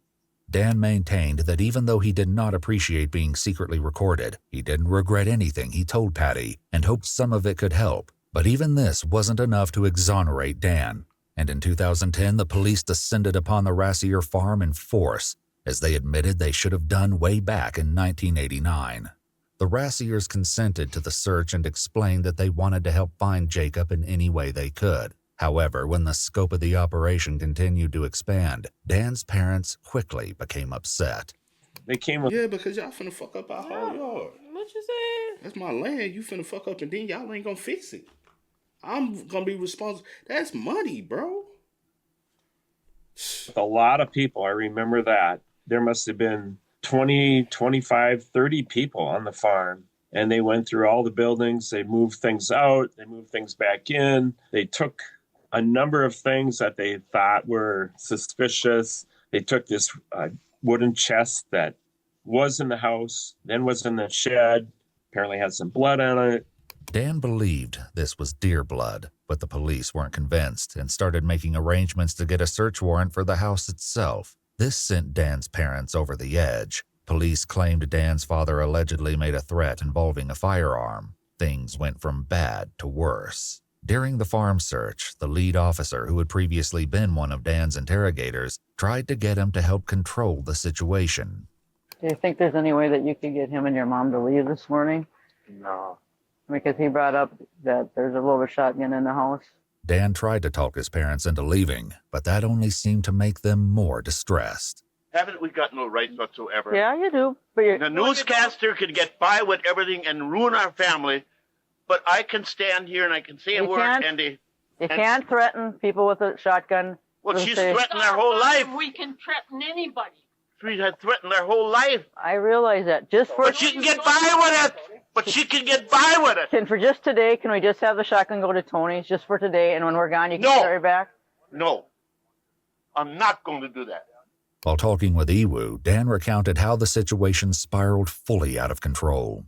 Speaker 5: Dan maintained that even though he did not appreciate being secretly recorded, he didn't regret anything he told Patty and hoped some of it could help. But even this wasn't enough to exonerate Dan. And in 2010, the police descended upon the Rassier farm in force, as they admitted they should have done way back in 1989. The Rassiers consented to the search and explained that they wanted to help find Jacob in any way they could. However, when the scope of the operation continued to expand, Dan's parents quickly became upset.
Speaker 12: They came with...
Speaker 2: Yeah, because y'all finna fuck up our whole yard.
Speaker 3: What you said?
Speaker 2: That's my land. You finna fuck up and then y'all ain't gonna fix it. I'm gonna be responsible. That's money, bro.
Speaker 12: A lot of people, I remember that. There must have been 20, 25, 30 people on the farm. And they went through all the buildings. They moved things out. They moved things back in. They took a number of things that they thought were suspicious. They took this wooden chest that was in the house, then was in the shed, apparently had some blood on it.
Speaker 5: Dan believed this was deer blood, but the police weren't convinced and started making arrangements to get a search warrant for the house itself. This sent Dan's parents over the edge. Police claimed Dan's father allegedly made a threat involving a firearm. Things went from bad to worse. During the farm search, the lead officer, who had previously been one of Dan's interrogators, tried to get him to help control the situation.
Speaker 16: Do you think there's any way that you could get him and your mom to leave this morning?
Speaker 12: No.
Speaker 16: Because he brought up that there's a loaded shotgun in the house.
Speaker 5: Dan tried to talk his parents into leaving, but that only seemed to make them more distressed.
Speaker 6: Haven't we got no rights whatsoever?
Speaker 16: Yeah, you do. But
Speaker 6: the newscaster could get by with everything and ruin our family, but I can stand here and I can say a word and they...
Speaker 16: You can't threaten people with a shotgun.
Speaker 6: Well, she's threatened their whole life.
Speaker 20: We can threaten anybody.
Speaker 6: She had threatened their whole life.
Speaker 16: I realize that.
Speaker 6: But she can get by with it. But she can get by with it.
Speaker 16: And for just today, can we just have the shotgun go to Tony's just for today, and when we're gone, you can carry it back?
Speaker 6: No. I'm not going to do that.
Speaker 5: While talking with Ewu, Dan recounted how the situation spiraled fully out of control.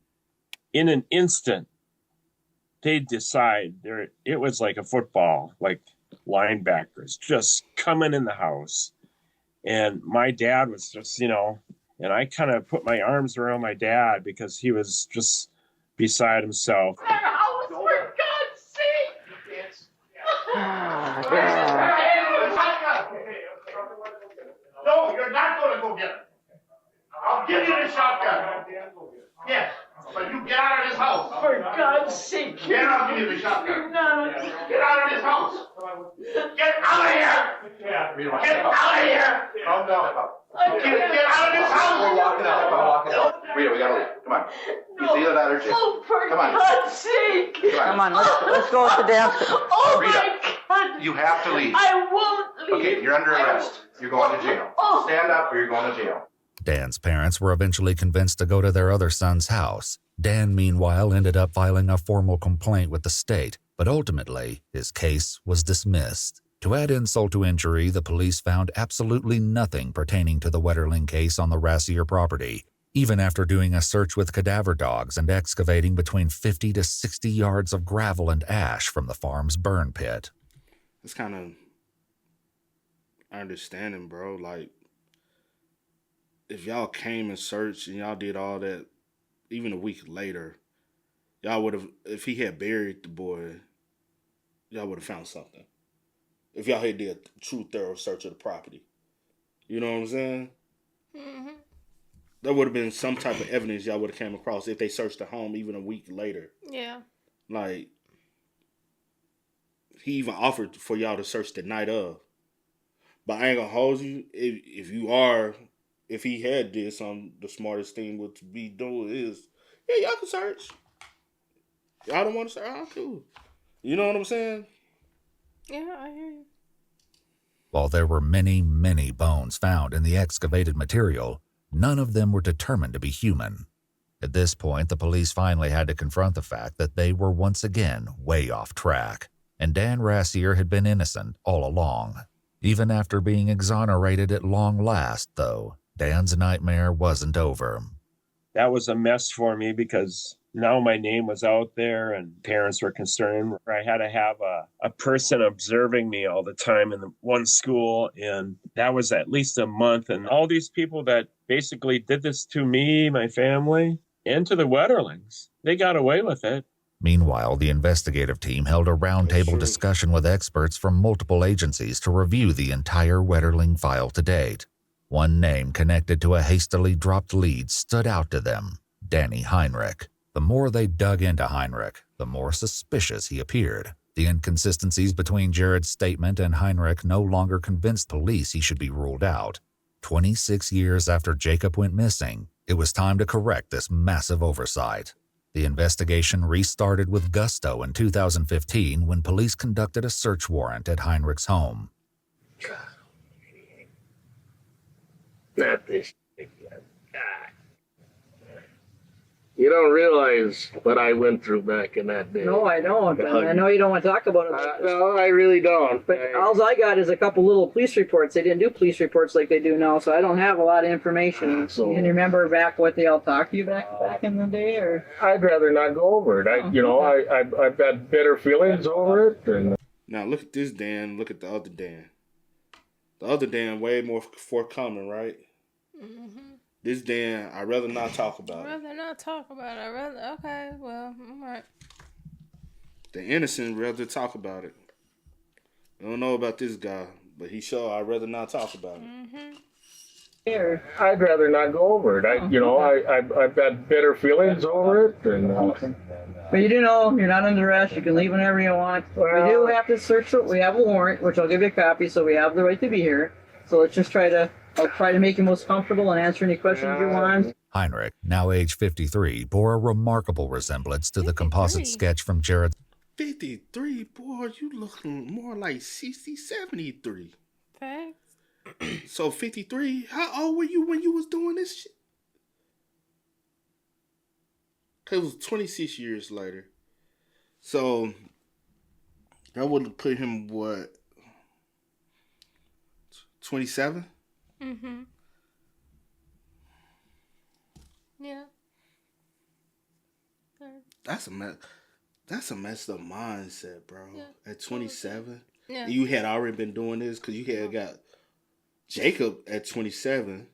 Speaker 12: In an instant, they decide it was like a football, like linebackers just coming in the house. And my dad was just, and I kind of put my arms around my dad because he was just beside himself.
Speaker 20: That house, for God's sake!
Speaker 6: No, you're not going to go get it. I'll give you the shotgun. Yes, but you get out of this house.
Speaker 20: For God's sake.
Speaker 6: Then I'll give you the shotgun.
Speaker 20: No.
Speaker 6: Get out of this house. Get out of here. Get out of here. Calm down. Get out of this house.
Speaker 17: We're walking out. I'm walking out. Rita, we gotta leave. Come on. You see that or Jim?
Speaker 20: Oh, for
Speaker 17: Come on.
Speaker 20: God's sake.
Speaker 16: Come on, let's go to dance.
Speaker 20: Oh,
Speaker 17: Rita,
Speaker 20: my God.
Speaker 17: you have to leave.
Speaker 20: I won't leave.
Speaker 17: Okay, you're under arrest. You're going to jail. Stand up or you're going to jail.
Speaker 5: Dan's parents were eventually convinced to go to their other son's house. Dan, meanwhile, ended up filing a formal complaint with the state, but ultimately, his case was dismissed. To add insult to injury, the police found absolutely nothing pertaining to the Wetterling case on the Rassier property, even after doing a search with cadaver dogs and excavating between 50 to 60 yards of gravel and ash from the farm's burn pit.
Speaker 2: It's kind of... I understand him, bro. Like, if y'all came and searched and y'all did all that, even a week later, y'all would have, if he had buried the boy, y'all would have found something. If y'all had did a true thorough search of the property. You know what I'm saying?
Speaker 3: Mm-hmm.
Speaker 2: There would have been some type of evidence y'all would have came across if they searched the home even a week later.
Speaker 3: Yeah.
Speaker 2: Like, he even offered for y'all to search the night of. But I ain't gonna hold you. If he had did something, the smartest thing would be doing is, yeah, y'all can search. Y'all don't want to search? Oh, cool. You know what I'm saying?
Speaker 3: Yeah, I hear you.
Speaker 5: While there were many, many bones found in the excavated material, none of them were determined to be human. At this point, the police finally had to confront the fact that they were once again way off track, and Dan Rassier had been innocent all along. Even after being exonerated at long last, though, Dan's nightmare wasn't over.
Speaker 12: That was a mess for me because now my name was out there and parents were concerned. I had to have a person observing me all the time in the one school, and that was at least a month. And all these people that basically did this to me, my family, and to the Wetterlings, they got away with it.
Speaker 5: Meanwhile, the investigative team held a roundtable discussion with experts from multiple agencies to review the entire Wetterling file to date. One name connected to a hastily dropped lead stood out to them: Danny Heinrich. The more they dug into Heinrich, the more suspicious he appeared. The inconsistencies between Jared's statement and Heinrich no longer convinced police he should be ruled out. 26 years after Jacob went missing, it was time to correct this massive oversight. The investigation restarted with gusto in 2015 when police conducted a search warrant at Heinrich's home.
Speaker 21: Not this thing. You don't realize what I went through back in that day.
Speaker 18: No, I don't. And I know you don't want to talk about it.
Speaker 21: No, I really don't.
Speaker 18: But all I got is a couple little police reports. They didn't do police reports like they do now, so I don't have a lot of information. Can you remember back what they all talked to you back in the day, or?
Speaker 21: I'd rather not go over it. I've got bitter feelings over it. And...
Speaker 2: Now look at this Dan. Look at the other Dan. The other Dan way more forthcoming, right?
Speaker 3: Mm-hmm.
Speaker 2: This Dan, I'd rather not talk about it.
Speaker 3: Okay, well, all right.
Speaker 2: The innocent rather talk about it. I don't know about this guy, but he sure I'd rather not talk about it.
Speaker 3: Mm-hmm.
Speaker 21: I'd rather not go over it. I've got bitter feelings over it. And,
Speaker 18: But you do know you're not under arrest. You can leave whenever you want. We do have to search it. We have a warrant, which I'll give you a copy, so we have the right to be here. So let's just I'll try to make you most comfortable and answer any questions you want.
Speaker 5: Heinrich, now age 53, bore a remarkable resemblance to the composite sketch from Jared.
Speaker 2: 53, boy, you looking more like 60, 73.
Speaker 3: Facts.
Speaker 2: So 53, how old were you when you was doing this shit? Cause it was 26 years later. So that would have put him what? 27?
Speaker 3: Mm-hmm. Yeah.
Speaker 2: That's a messed up mindset, bro.
Speaker 3: Yeah.
Speaker 2: At 27.
Speaker 3: Yeah.
Speaker 2: And you had already been doing this because you had got Jacob at 27.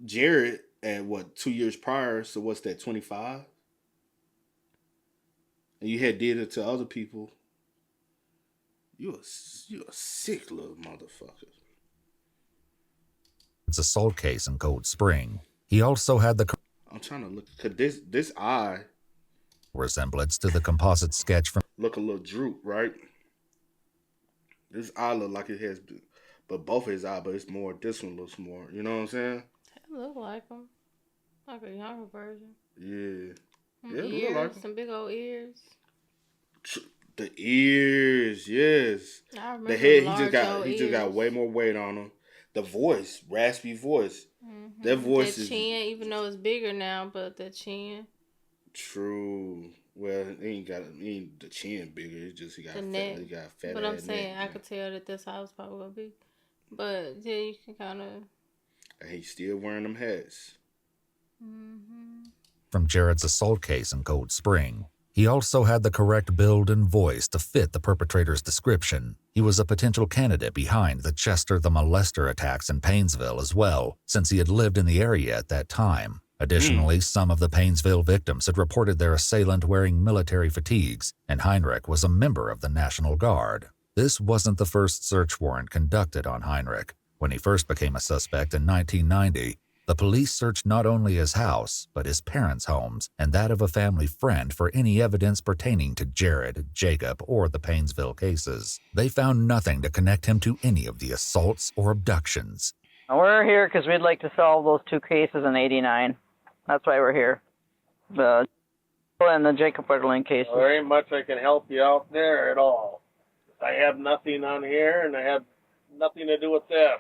Speaker 2: Jared at what, 2 years prior, so what's that, 25? And you had did it to other people. You're a sick little motherfucker.
Speaker 5: It's assault case in Cold Spring. He also had the
Speaker 2: I'm trying to look, because this eye
Speaker 5: resemblance to the composite sketch from
Speaker 2: look a little droop, right? This eye look like it has, but both of his eyes, but it's more, this one looks more, you know what I'm saying?
Speaker 3: It look like him. Like a younger version.
Speaker 2: Yeah.
Speaker 3: Some
Speaker 2: Yeah, it
Speaker 3: ears,
Speaker 2: look like him.
Speaker 3: some big old ears.
Speaker 2: The ears, yes.
Speaker 3: I remember
Speaker 2: The head,
Speaker 3: large
Speaker 2: he just got way more weight on him. The voice, raspy voice.
Speaker 3: Mm-hmm.
Speaker 2: That voice
Speaker 3: that
Speaker 2: is
Speaker 3: chin, even though it's bigger now, but the chin,
Speaker 2: true. Well, he ain't the chin bigger. It's just he got
Speaker 3: the
Speaker 2: fat,
Speaker 3: neck.
Speaker 2: he got fat.
Speaker 3: But I'm
Speaker 2: ass
Speaker 3: saying
Speaker 2: neck.
Speaker 3: I could tell that this house probably will be. But yeah, you can kind of.
Speaker 2: And he's still wearing them hats.
Speaker 3: Mm-hmm.
Speaker 5: from Jared's assault case in Cold Spring. He also had the correct build and voice to fit the perpetrator's description. He was a potential candidate behind the Chester the Molester attacks in Painesville as well, since he had lived in the area at that time. Additionally, some of the Painesville victims had reported their assailant wearing military fatigues, and Heinrich was a member of the National Guard. This wasn't the first search warrant conducted on Heinrich. When he first became a suspect in 1990, the police searched not only his house, but his parents' homes and that of a family friend for any evidence pertaining to Jared, Jacob, or the Painesville cases. They found nothing to connect him to any of the assaults or abductions.
Speaker 16: We're here because we'd like to solve those two cases in '89. That's why we're here. The and the Jacob Wetterling cases.
Speaker 21: Well, there ain't much I can help you out there at all. I have nothing on here, and I have nothing to do with them.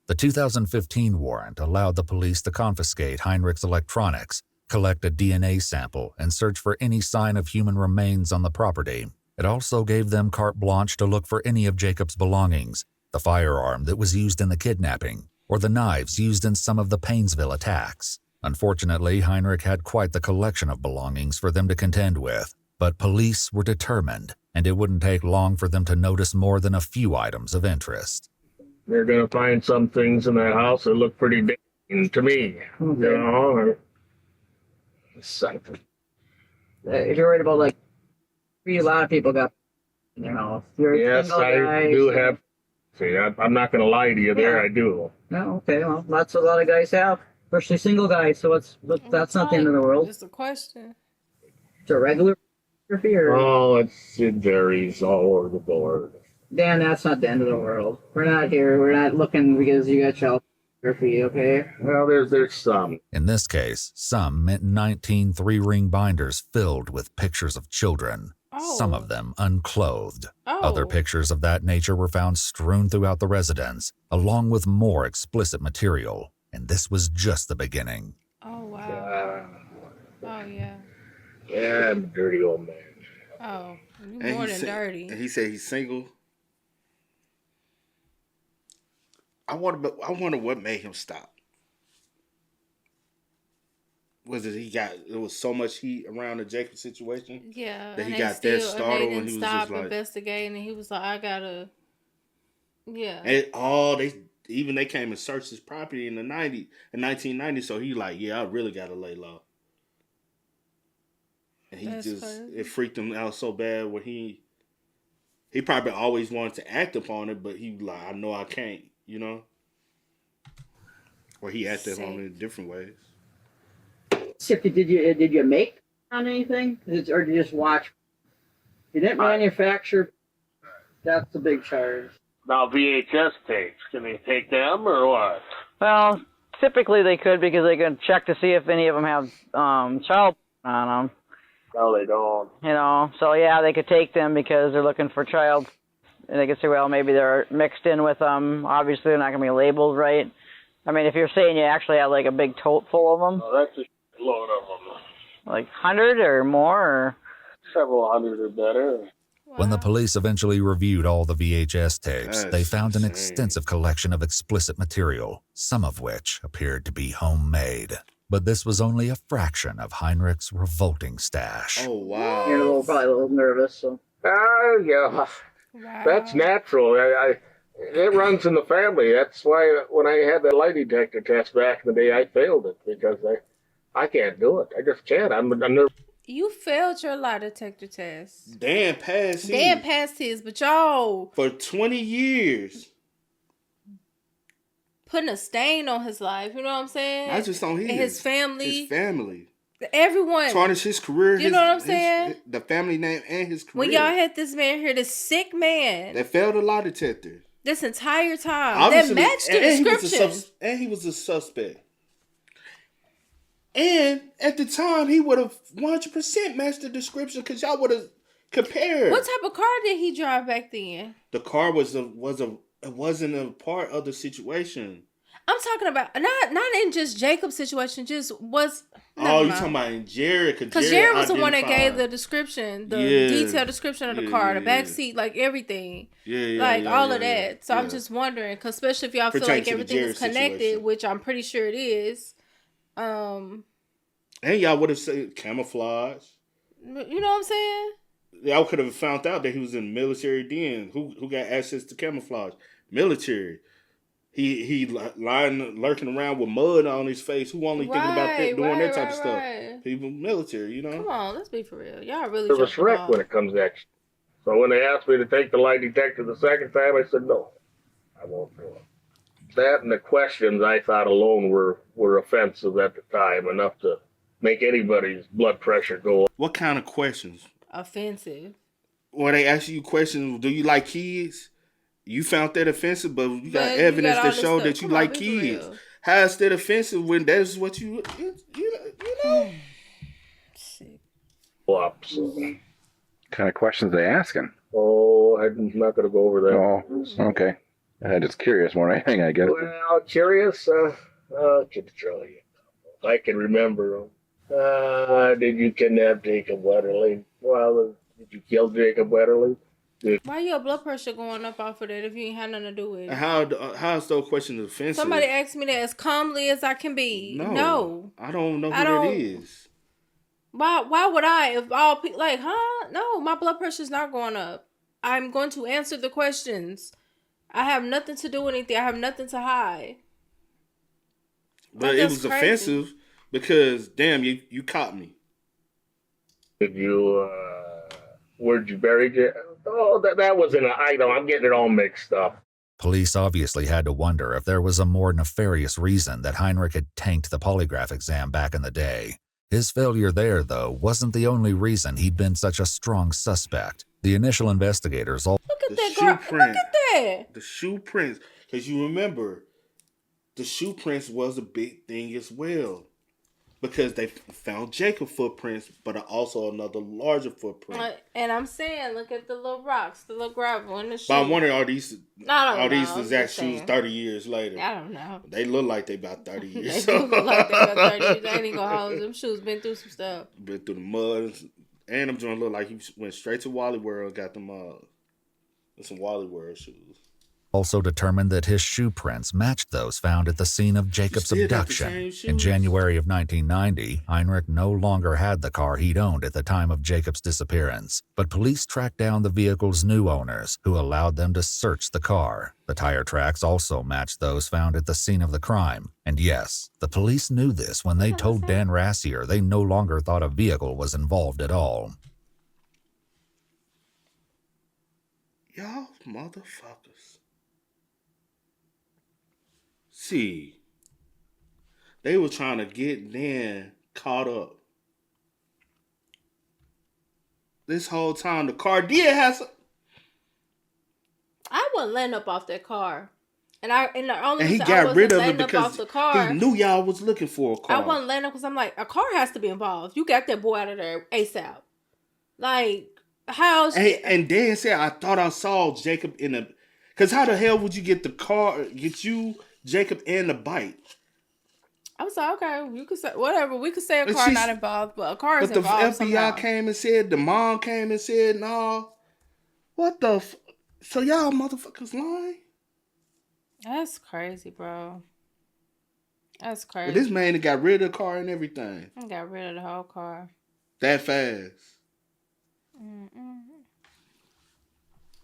Speaker 5: The 2015 warrant allowed the police to confiscate Heinrich's electronics, collect a DNA sample, and search for any sign of human remains on the property. It also gave them carte blanche to look for any of Jacob's belongings, the firearm that was used in the kidnapping, or the knives used in some of the Painesville attacks. Unfortunately, Heinrich had quite the collection of belongings for them to contend with, but police were determined, and it wouldn't take long for them to notice more than a few items of interest.
Speaker 21: They're going to find some things in that house that look pretty damn to me.
Speaker 18: Okay.
Speaker 21: You know?
Speaker 18: If you're worried about, like, a lot of people got, you know, if you're a
Speaker 21: Yes,
Speaker 18: single guy,
Speaker 21: I do have. See, I'm not going to lie to you there. I do.
Speaker 18: No, okay, well, that's what a lot of guys have, especially single guys, so that's not the end of the world.
Speaker 3: Just a question.
Speaker 18: It's a regular fear.
Speaker 21: Oh, it varies all over the board.
Speaker 18: Dan, that's not the end of the world. We're not here. We're not looking because you got child pornography, okay?
Speaker 21: Well, there's some.
Speaker 5: In this case, some meant 19 three-ring binders filled with pictures of children, some of them unclothed. Other pictures of that nature were found strewn throughout the residence, along with more explicit material, and this was just the beginning.
Speaker 3: Oh, wow. Oh, yeah.
Speaker 21: Yeah, I'm a dirty old man.
Speaker 3: Oh, you more than dirty.
Speaker 2: And he said he's single. I wonder what made him stop. Was it it was so much heat around the Jacob situation?
Speaker 3: Yeah.
Speaker 2: That he got that startled and he was just like
Speaker 3: investigating and he was like, I gotta yeah.
Speaker 2: And they came and searched his property in 1990, so he like, yeah, I really gotta lay low. And he
Speaker 3: That's
Speaker 2: just
Speaker 3: crazy.
Speaker 2: it freaked him out so bad where he probably always wanted to act upon it, but he like, I know I can't, you know? Or he acted on it in different ways.
Speaker 18: Sifty, did you make on anything? Or did you just watch? You didn't manufacture. That's the big charge.
Speaker 21: Now VHS tapes, can they take them or what?
Speaker 16: Well, typically they could because they could check to see if any of them have child on them.
Speaker 21: No, they don't.
Speaker 16: You know, so yeah, they could take them because they're looking for child. And they could say, well, maybe they're mixed in with them. Obviously, they're not going to be labeled right. I mean, if you're saying you actually have like a big tote full of them,
Speaker 21: Oh, that's a load of them.
Speaker 16: like 100 or more, or
Speaker 21: Several hundred or better.
Speaker 5: When the police eventually reviewed all the VHS tapes, they found an extensive collection of explicit material, some of which appeared to be homemade. But this was only a fraction of Heinrich's revolting stash.
Speaker 2: Oh, wow.
Speaker 18: You're probably a little nervous, so.
Speaker 12: Yeah, that's natural. It runs in the family. That's why when I had that lie detector test back in the day, I failed it because I can't do it. I just can't. I'm nervous.
Speaker 3: You failed your lie detector test.
Speaker 2: Dan passed his.
Speaker 3: Dan passed his, but y'all
Speaker 2: for 20 years.
Speaker 3: Putting a stain on his life, you know what I'm saying?
Speaker 2: Not just on
Speaker 3: his family.
Speaker 2: His family.
Speaker 3: Everyone.
Speaker 2: Tarnish his career.
Speaker 3: You know what I'm saying?
Speaker 2: The family name and his career.
Speaker 3: When y'all had this man here, this sick man.
Speaker 2: That failed a lie detector.
Speaker 3: This entire time.
Speaker 2: Obviously,
Speaker 3: that matched the description.
Speaker 2: And he was a suspect. And at the time, he would have 100% matched the description because y'all would have compared.
Speaker 3: What type of car did he drive back then?
Speaker 2: The car it wasn't a part of the situation.
Speaker 3: I'm talking about not in just Jacob's situation, just was.
Speaker 2: Oh, you talking about in Jared?
Speaker 3: Because Jared was the one that gave the description, the detailed description of the car, the back seat, like everything, all of that. So I'm just wondering, because especially if y'all feel like everything is connected, situation. Which I'm pretty sure it is.
Speaker 2: And y'all would have said camouflage.
Speaker 3: You know what I'm saying?
Speaker 2: Y'all could have found out that he was in the military then. Who got access to camouflage? Military. He lying, lurking around with mud on his face. Who only thinking about doing that type of stuff? People military, you know.
Speaker 3: Come on, let's be for real. Y'all really.
Speaker 12: It was wreck when it comes to action. So when they asked me to take the lie detector the second time, I said no, I won't do it. That and the questions I thought alone were offensive at the time, enough to make anybody's blood pressure go up.
Speaker 2: What kind of questions?
Speaker 3: Offensive.
Speaker 2: When they ask you questions, do you like kids? You found that offensive, but you got evidence that showed that you like kids. How is that offensive when that's what you know?
Speaker 10: What kind of questions are they asking?
Speaker 12: Oh, I'm not going to go over that.
Speaker 10: Oh, okay. I'm just curious more than anything, I guess.
Speaker 12: Well, curious? I can tell you. I can remember. Did you kidnap Jacob Wetterly? Well, did you kill Jacob Wetterly?
Speaker 3: Why your blood pressure going up off of that if you ain't had nothing to do with it?
Speaker 2: How's those questions offensive?
Speaker 3: Somebody asked me that as calmly as I can be. No.
Speaker 2: I don't know who that is.
Speaker 3: Why would I? If all people like, huh? No, my blood pressure's not going up. I'm going to answer the questions. I have nothing to do with anything. I have nothing to hide.
Speaker 2: But it was offensive because, damn, you caught me.
Speaker 12: Did you, where'd you bury it? Oh, that was in an item. I'm getting it all mixed up.
Speaker 5: Police obviously had to wonder if there was a more nefarious reason that Heinrich had tanked the polygraph exam back in the day. His failure there, though, wasn't the only reason he'd been such a strong suspect. The initial investigators all...
Speaker 3: Look at that girl. Look at that.
Speaker 2: The shoe prints. Because you remember, the shoe prints was a big thing as well. Because they found Jacob footprints, but also another larger footprint.
Speaker 3: And I'm saying, look at the little rocks, the little gravel in the shoe.
Speaker 2: But I'm wondering, are these exact shoes 30 years later?
Speaker 3: I don't know.
Speaker 2: They look like they about 30 years.
Speaker 3: They do look like they about 30 years. I ain't even gonna hold them shoes. Been through some stuff.
Speaker 2: Been through the mud. And them joints look like he went straight to Wally World and got them some Wally World shoes.
Speaker 5: also determined that his shoe prints matched those found at the scene of Jacob's
Speaker 2: still got the
Speaker 5: abduction.
Speaker 2: same shoes?
Speaker 5: In January of 1990, Heinrich no longer had the car he'd owned at the time of Jacob's disappearance, but police tracked down the vehicle's new owners, who allowed them to search the car. The tire tracks also matched those found at the scene of the crime. And yes, the police knew this when they told Dan Rassier they no longer thought a vehicle was involved at all.
Speaker 2: Y'all motherfuckers. See, they were trying to get Dan caught up. This whole time, the car did have some.
Speaker 3: I wasn't letting up off that car. And the only
Speaker 2: And he
Speaker 3: reason I
Speaker 2: got rid
Speaker 3: wasn't
Speaker 2: of it
Speaker 3: letting up
Speaker 2: because
Speaker 3: off the car,
Speaker 2: he knew y'all was looking for a car.
Speaker 3: I wasn't letting up because I'm like, a car has to be involved. You got that boy out of there ASAP. Like, how?
Speaker 2: And Dan said, I thought I saw Jacob in a. Because how the hell would you get the car, get you, Jacob, and the bike?
Speaker 3: I was like, okay, you could say whatever. We could say a car not involved, but a car is involved.
Speaker 2: But the FBI came and said, the mom came and said, no. What the? So y'all motherfuckers lying?
Speaker 3: That's crazy, bro. That's crazy.
Speaker 2: But this man got rid of the car and everything.
Speaker 3: I got rid of the whole car.
Speaker 2: That fast.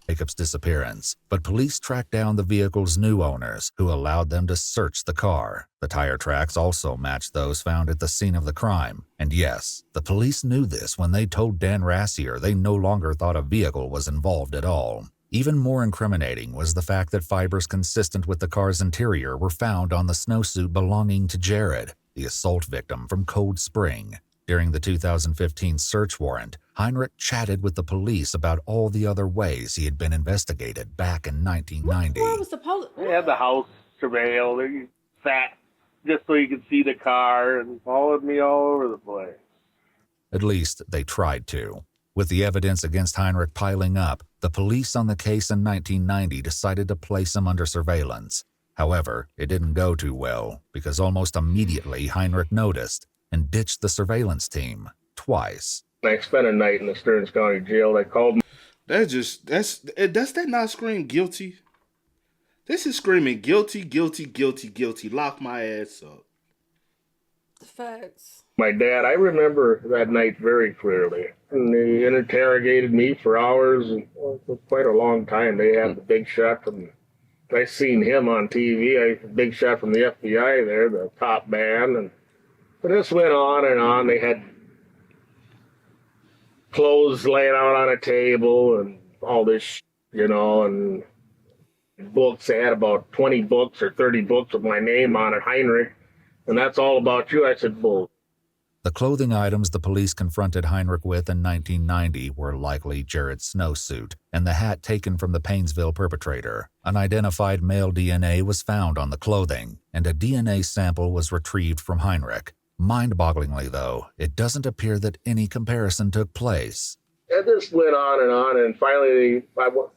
Speaker 5: Jacob's disappearance, but police tracked down the vehicle's new owners, who allowed them to search the car. The tire tracks also matched those found at the scene of the crime. And yes, the police knew this when they told Dan Rassier they no longer thought a vehicle was involved at all. Even more incriminating was the fact that fibers consistent with the car's interior were found on the snowsuit belonging to Jared, the assault victim from Cold Spring. During the 2015 search warrant, Heinrich chatted with the police about all the other ways he had been investigated back in 1990.
Speaker 3: Where was the police?
Speaker 21: They had the house surveilled. They sat just so you could see the car and followed me all over the place.
Speaker 5: At least they tried to. With the evidence against Heinrich piling up, the police on the case in 1990 decided to place him under surveillance. However, it didn't go too well, because almost immediately Heinrich noticed and ditched the surveillance team twice.
Speaker 21: I spent a night in the Stearns County Jail. They called me.
Speaker 2: Does that not scream guilty? This is screaming guilty, guilty, guilty, guilty. Lock my ass up.
Speaker 3: Facts.
Speaker 21: My dad, I remember that night very clearly. And they interrogated me for hours, and for quite a long time. They had the big shot from, I seen him on TV, big shot from the FBI there, the top man. But this went on and on. They had clothes laying out on a table and all this, and books. They had about 20 books or 30 books with my name on it, Heinrich. And that's all about you. I said, bull.
Speaker 5: The clothing items the police confronted Heinrich with in 1990 were likely Jared's snowsuit and the hat taken from the Painesville perpetrator. Unidentified male DNA was found on the clothing, and a DNA sample was retrieved from Heinrich. Mind-bogglingly, though, it doesn't appear that any comparison took place.
Speaker 21: And this went on, and finally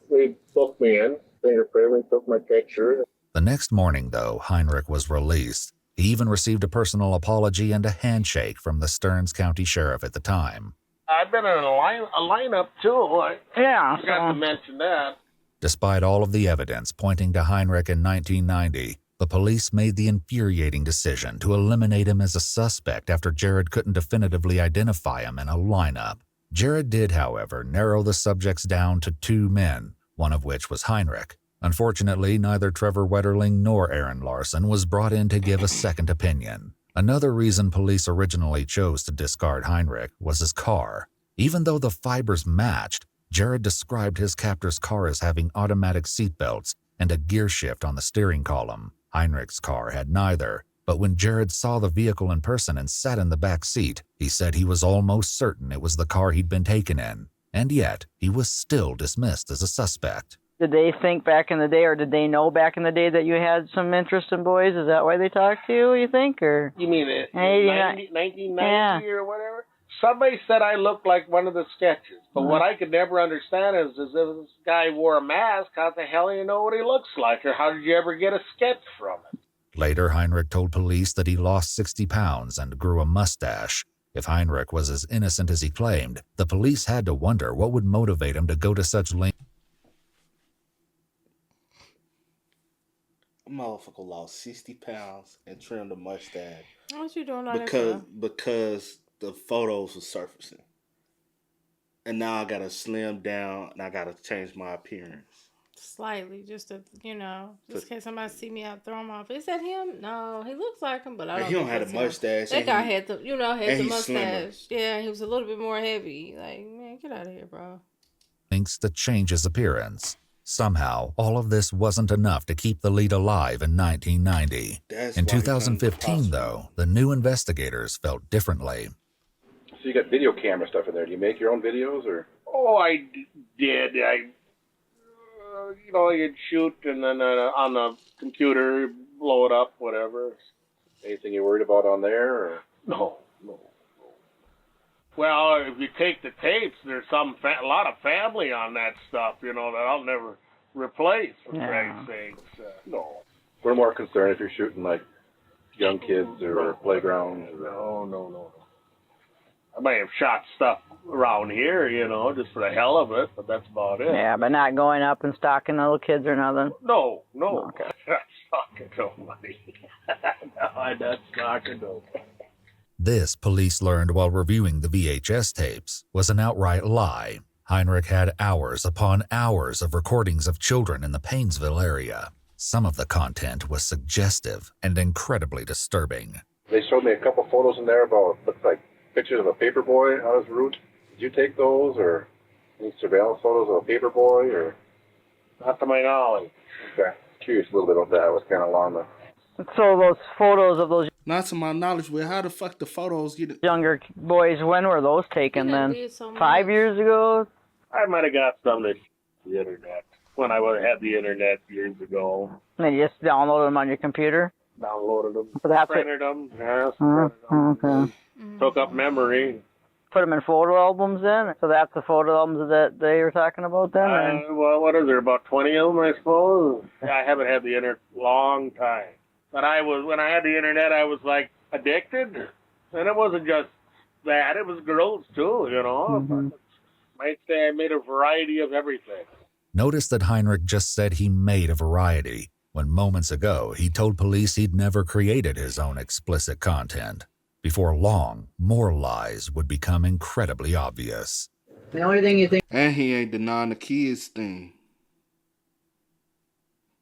Speaker 21: they booked me in, fingerprinted, took my picture.
Speaker 5: The next morning, though, Heinrich was released. He even received a personal apology and a handshake from the Stearns County Sheriff at the time.
Speaker 21: I've been in a lineup, too. I forgot to mention that.
Speaker 5: Despite all of the evidence pointing to Heinrich in 1990, the police made the infuriating decision to eliminate him as a suspect after Jared couldn't definitively identify him in a lineup. Jared did, however, narrow the subjects down to 2 men, one of which was Heinrich. Unfortunately, neither Trevor Wetterling nor Aaron Larson was brought in to give a second opinion. Another reason police originally chose to discard Heinrich was his car. Even though the fibers matched, Jared described his captor's car as having automatic seatbelts and a gear shift on the steering column. Heinrich's car had neither, but when Jared saw the vehicle in person and sat in the back seat, he said he was almost certain it was the car he'd been taken in. And yet, he was still dismissed as a suspect.
Speaker 16: Did they think back in the day, or did they know back in the day that you had some interest in boys? Is that why they talked to you, you think? Or
Speaker 21: You mean it?
Speaker 16: Hey,
Speaker 21: 1990 or whatever? Somebody said I looked like one of the sketches. But what I could never understand is if this guy wore a mask, how the hell do you know what he looks like? Or how did you ever get a sketch from it?
Speaker 5: Later, Heinrich told police that he lost 60 pounds and grew a mustache. If Heinrich was as innocent as he claimed, the police had to wonder what would motivate him to go to such lengths.
Speaker 2: motherfucker lost 60 pounds and trimmed a mustache.
Speaker 3: What you doing all that for?
Speaker 2: Because the photos were surfacing. And now I gotta slim down and I gotta change my appearance.
Speaker 3: Slightly, just to, just in case somebody see me out, throw him off. Is that him? No, he looks like him, but I don't.
Speaker 2: He don't
Speaker 3: think
Speaker 2: have a
Speaker 3: that's him.
Speaker 2: mustache.
Speaker 3: That guy had the, had the
Speaker 2: he's
Speaker 3: mustache.
Speaker 2: slimmer.
Speaker 3: Yeah, he was a little bit more heavy. Like, man, get out of here, bro.
Speaker 5: Thinks to change his appearance. Somehow, all of this wasn't enough to keep the lead alive in 1990. In 2015, though, the new investigators felt differently.
Speaker 17: So you got video camera stuff in there. Do you make your own videos or?
Speaker 21: Oh, I did. You'd shoot and then on the computer, blow it up, whatever.
Speaker 17: Anything you're worried about on there? Or?
Speaker 21: No. Well, if you take the tapes, there's a lot of family on that stuff, that I'll never replace, for Christ's sakes. No.
Speaker 17: We're more concerned if you're shooting like young kids or playgrounds.
Speaker 21: No. I may have shot stuff around here, just for the hell of it, but that's about it.
Speaker 16: Yeah, but not going up and stalking little kids or nothing?
Speaker 21: No.
Speaker 16: Okay.
Speaker 21: I'm not stalking nobody. No, I'm not stalking nobody.
Speaker 5: This, police learned while reviewing the VHS tapes, was an outright lie. Heinrich had hours upon hours of recordings of children in the Paynesville area. Some of the content was suggestive and incredibly disturbing.
Speaker 17: They showed me a couple photos in there about, looks like pictures of a paper boy on his route. Did you take those, or any surveillance photos of a paper boy, or?
Speaker 21: Not to my knowledge.
Speaker 17: Okay. Curious a little bit about that. I was kind of along the...
Speaker 16: So those photos of those...
Speaker 2: Not to my knowledge, well, how the fuck the photos get...
Speaker 16: Younger boys, when were those taken then? 5 years ago?
Speaker 21: I might have got some to the internet when I had the internet years ago.
Speaker 16: And you just downloaded them on your computer?
Speaker 21: Downloaded them,
Speaker 16: So that's
Speaker 21: printed them, printed them.
Speaker 16: Okay.
Speaker 21: Took up memory.
Speaker 16: Put them in photo albums then? So that's the photo albums that they were talking about then?
Speaker 21: Well, what is there, about 20 of them, I suppose? I haven't had the internet long time. But when I had the internet, I was like addicted. And it wasn't just that, it was girls too,
Speaker 16: Mm-hmm.
Speaker 21: Might say I made a variety of everything.
Speaker 5: Notice that Heinrich just said he made a variety, when moments ago he told police he'd never created his own explicit content. Before long, more lies would become incredibly obvious.
Speaker 18: The only thing you think...
Speaker 2: And he ain't denying the kids thing.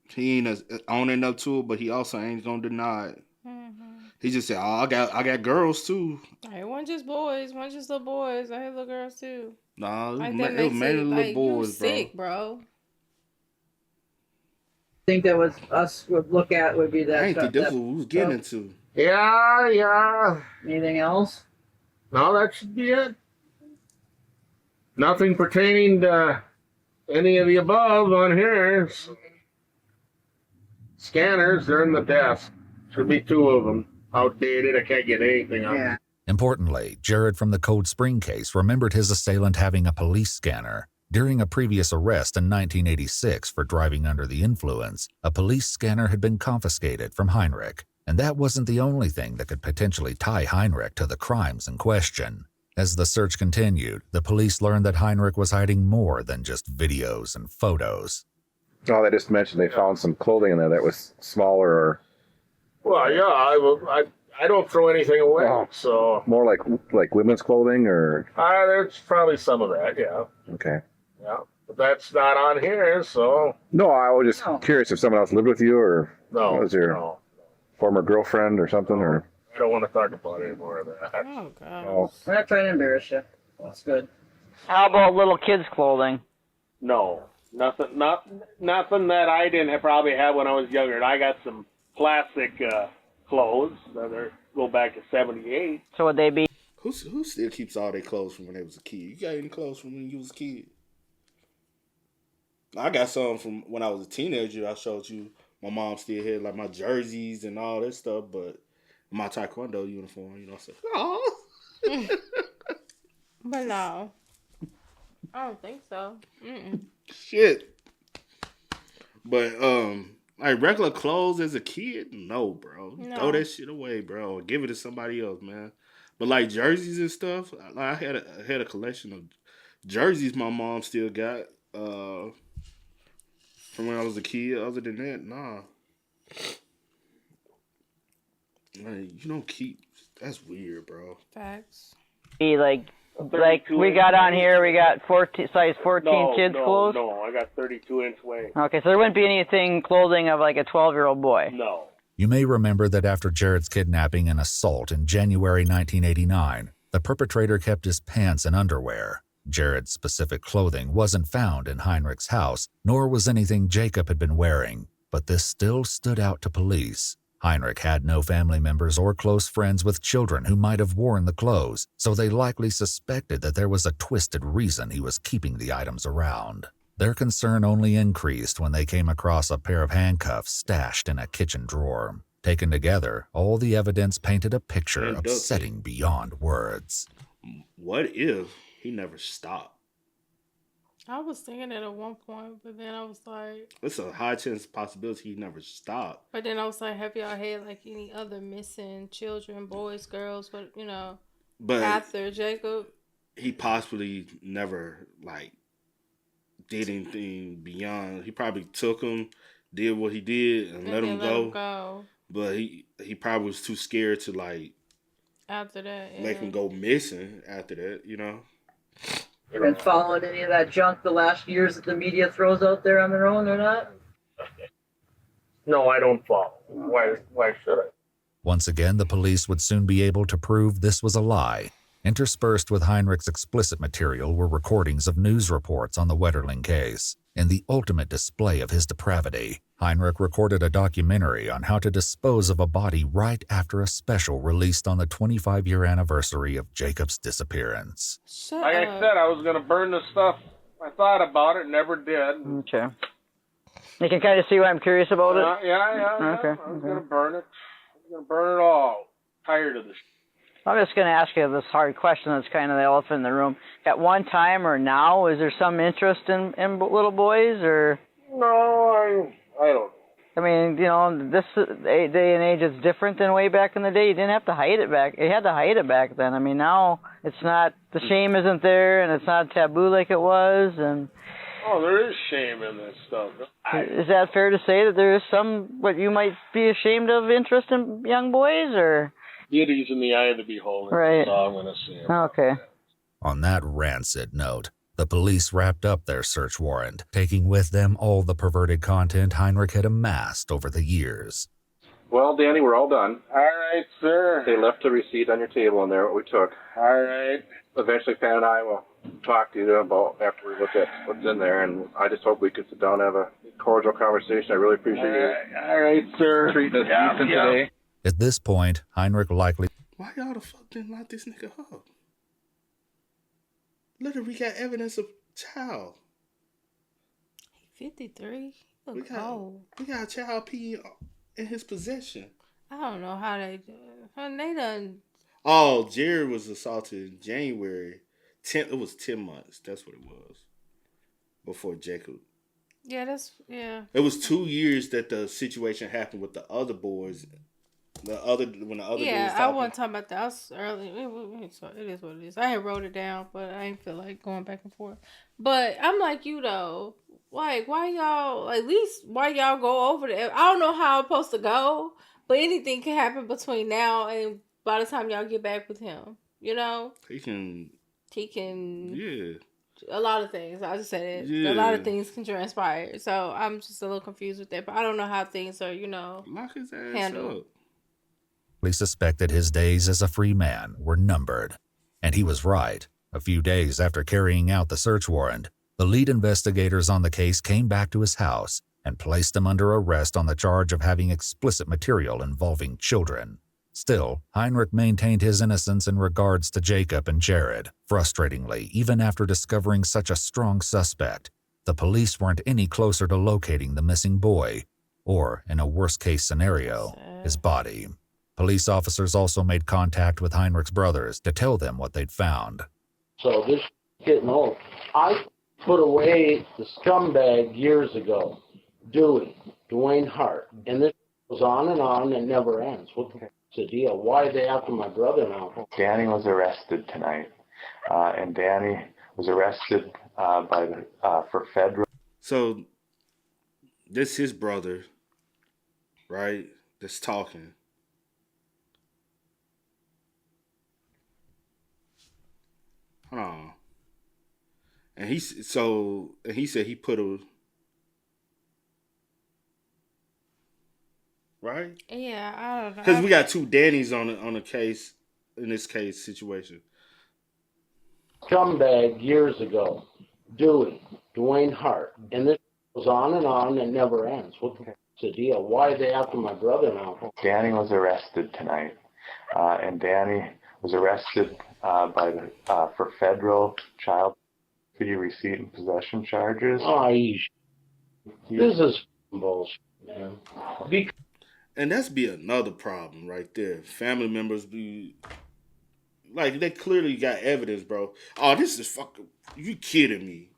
Speaker 2: He ain't owning up to it, but he also ain't gonna deny it.
Speaker 3: Mm-hmm.
Speaker 2: He just said, "Oh, I got girls too."
Speaker 3: It wasn't just boys. It wasn't just little boys. I had little girls too.
Speaker 2: Nah, it
Speaker 3: that
Speaker 2: was
Speaker 3: makes
Speaker 2: mainly
Speaker 3: it,
Speaker 2: little
Speaker 3: you
Speaker 2: boys, bro.
Speaker 3: sick, bro.
Speaker 18: think that was us would look at would be that.
Speaker 2: I ain't think this
Speaker 18: that-
Speaker 2: was what we was getting into.
Speaker 21: Yeah.
Speaker 18: Anything else?
Speaker 21: No, that should be it. Nothing pertaining to any of the above on here. Scanners, they're in the desk. Should be 2 of them. Outdated, I can't get anything on them.
Speaker 5: Importantly, Jared from the Cold Spring case remembered his assailant having a police scanner. During a previous arrest in 1986 for driving under the influence, a police scanner had been confiscated from Heinrich, and that wasn't the only thing that could potentially tie Heinrich to the crimes in question. As the search continued, the police learned that Heinrich was hiding more than just videos and photos.
Speaker 17: Oh, they just mentioned they found some clothing in there that was smaller or...
Speaker 21: Well, yeah, I don't throw anything away, so...
Speaker 17: More like women's clothing or...
Speaker 21: There's probably some of that, yeah.
Speaker 17: Okay.
Speaker 21: Yeah, but that's not on here, so...
Speaker 17: No, I was just curious if someone else lived with you or...
Speaker 21: No,
Speaker 17: was your former girlfriend or something, or...
Speaker 21: I don't want to talk about any more of that.
Speaker 3: Oh, God.
Speaker 17: Oh.
Speaker 18: We're not trying to embarrass you. That's good.
Speaker 16: How about little kids' clothing?
Speaker 21: No, nothing that I didn't probably have when I was younger. I got some plastic clothes that go back to 78.
Speaker 16: So would they be...
Speaker 2: Who still keeps all their clothes from when they was a kid? You got any clothes from when you was a kid? I got some from when I was a teenager. I showed you. My mom still had like my jerseys and all that stuff, but my taekwondo uniform, I said, oh.
Speaker 3: But no. I don't think so. Mm-mm.
Speaker 2: Shit. But like regular clothes as a kid, no, bro.
Speaker 3: No.
Speaker 2: Throw that shit away, bro. Or give it to somebody else, man. But like jerseys and stuff, I had a collection of jerseys my mom still got from when I was a kid. Other than that, nah. Like, you don't keep. That's weird, bro.
Speaker 3: Facts.
Speaker 16: Like we got on here, we got 14 size 14 kids clothes.
Speaker 21: No, I got 32-inch waist.
Speaker 16: Okay, so there wouldn't be anything clothing of like a 12-year-old boy.
Speaker 21: No.
Speaker 5: You may remember that after Jared's kidnapping and assault in January 1989, the perpetrator kept his pants and underwear. Jared's specific clothing wasn't found in Heinrich's house, nor was anything Jacob had been wearing, but this still stood out to police. Heinrich had no family members or close friends with children who might have worn the clothes, so they likely suspected that there was a twisted reason he was keeping the items around. Their concern only increased when they came across a pair of handcuffs stashed in a kitchen drawer. Taken together, all the evidence painted a picture upsetting beyond words.
Speaker 2: What if he never stopped?
Speaker 3: I was thinking that at one point, but then I was like...
Speaker 2: It's a high chance possibility he never stopped.
Speaker 3: But then I was like, have y'all had like any other missing children, boys, girls, but
Speaker 2: But
Speaker 3: after Jacob?
Speaker 2: He possibly never like did anything beyond. He probably took him, did what he did, and let him go. But he probably was too scared to like
Speaker 3: after that
Speaker 2: make him go missing after that, you know.
Speaker 18: You been following any of that junk the last years that the media throws out there on their own or not?
Speaker 21: No, I don't follow. Why should I?
Speaker 5: Once again, the police would soon be able to prove this was a lie. Interspersed with Heinrich's explicit material were recordings of news reports on the Wetterling case. In the ultimate display of his depravity, Heinrich recorded a documentary on how to dispose of a body right after a special released on the 25-year anniversary of Jacob's disappearance.
Speaker 21: Like I said, I was going to burn the stuff. I thought about it, never did.
Speaker 16: Okay. You can kind of see why I'm curious about it?
Speaker 21: Yeah.
Speaker 16: Okay.
Speaker 21: I was going to burn it. I was going to burn it all. Tired of this.
Speaker 16: I'm just going to ask you this hard question that's kind of the elephant in the room. At one time or now, is there some interest in little boys? Or?
Speaker 21: No, I don't.
Speaker 16: I mean, this day and age is different than way back in the day. You didn't have to hide it back. You had to hide it back then. I mean, now it's not, the shame isn't there, and it's not taboo like it was. And
Speaker 21: oh, there is shame in this stuff.
Speaker 16: Is that fair to say that there is some, what you might be ashamed of, interest in young boys, or?
Speaker 21: Beauty's in the eye of the beholder.
Speaker 16: Right.
Speaker 21: That's all I'm going to say.
Speaker 16: Okay.
Speaker 5: On that rancid note, the police wrapped up their search warrant, taking with them all the perverted content Heinrich had amassed over the years.
Speaker 17: Well, Danny, we're all done.
Speaker 21: All right, sir.
Speaker 17: They left a receipt on your table in there, what we took.
Speaker 21: All right.
Speaker 17: Eventually, Pat and I will talk to you about after we look at what's in there, and I just hope we could sit down and have a cordial conversation. I really appreciate you.
Speaker 21: All right, sir.
Speaker 17: Treating us decent today.
Speaker 5: At this point, Heinrich likely...
Speaker 2: Why y'all the fuck didn't lock this nigga up? Literally, we got evidence of child.
Speaker 3: 53? We
Speaker 2: got a child pee in his possession.
Speaker 3: I don't know how they do it. They done...
Speaker 2: Oh, Jared was assaulted in January. It was 10 months. That's what it was. Before Jacob.
Speaker 3: Yeah,
Speaker 2: It was 2 years that the situation happened with the other boys.
Speaker 3: I wasn't talking about that. I was early. So it is what it is. I had wrote it down, but I didn't feel like going back and forth. But I'm like you though. Like, why y'all? At least why y'all go over there? I don't know how I'm supposed to go, but anything can happen between now and by the time y'all get back with him. You know. He can. Yeah. A lot of things. I just said it. Yeah. A lot of things can transpire. So I'm just a little confused with that. But I don't know how things are.
Speaker 2: Lock his ass
Speaker 3: handled.
Speaker 2: up.
Speaker 5: Suspected his days as a free man were numbered. And he was right. A few days after carrying out the search warrant, the lead investigators on the case came back to his house and placed him under arrest on the charge of having explicit material involving children. Still, Heinrich maintained his innocence in regards to Jacob and Jared. Frustratingly, even after discovering such a strong suspect, the police weren't any closer to locating the missing boy, or, in a worst-case scenario, his body. Police officers also made contact with Heinrich's brothers to tell them what they'd found.
Speaker 15: So this is getting old. I put away the scumbag years ago, Dwayne Hart. And this goes on and it never ends. What's the deal? Why are they after my brother now?
Speaker 10: Danny was arrested tonight. And Danny was arrested for federal.
Speaker 2: So, this his brother, right? That's talking. Hold on. And he said he put a right.
Speaker 3: Yeah, I don't know.
Speaker 2: Because we got two Dannys on the case in this case situation.
Speaker 1: Scumbag years ago, Dwayne Hart, and this goes on and never ends. What's the deal? Why are they after my brother now?
Speaker 22: Danny was arrested tonight, and Danny was arrested for federal child custody receipt and possession charges.
Speaker 1: Oh, this is bullshit, man.
Speaker 2: And that's be another problem right there. Family members be like, they clearly got evidence, bro. Oh, this is fucking. You kidding me?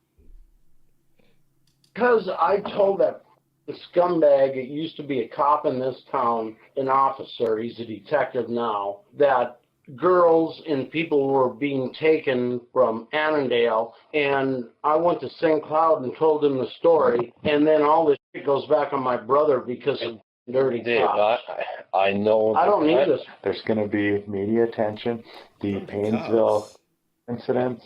Speaker 1: Because I told that scumbag, it used to be a cop in this town, an officer, he's a detective now, that girls and people were being taken from Annandale, and I went to St. Cloud and told him the story, and then all this shit goes back on my brother because of dirty cops.
Speaker 22: I know.
Speaker 1: I don't need this.
Speaker 22: There's going to be media attention. The Paynesville incidents.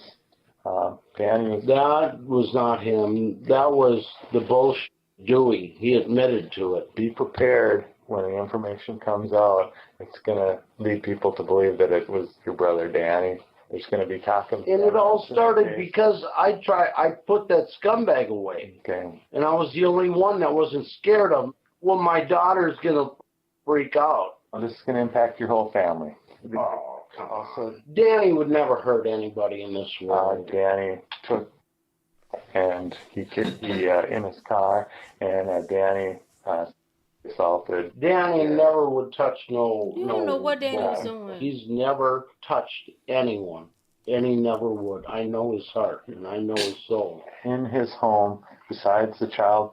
Speaker 22: Danny.
Speaker 1: That was not him. That was the bullshit Dewey. He admitted to it.
Speaker 22: Be prepared when the information comes out. It's going to lead people to believe that it was your brother Danny. There's going to be talk of.
Speaker 1: And it all started because I put that scumbag away.
Speaker 22: Okay.
Speaker 1: And I was the only one that wasn't scared of him. Well, my daughter's going to freak out.
Speaker 22: Well, this is going to impact your whole family.
Speaker 1: Oh, also, Danny would never hurt anybody in this world.
Speaker 22: Danny took, and he in his car, and Danny assaulted.
Speaker 1: Danny never would touch no.
Speaker 3: You don't know what Danny was doing.
Speaker 1: He's never touched anyone, and he never would. I know his heart, and I know his soul.
Speaker 22: In his home, besides the child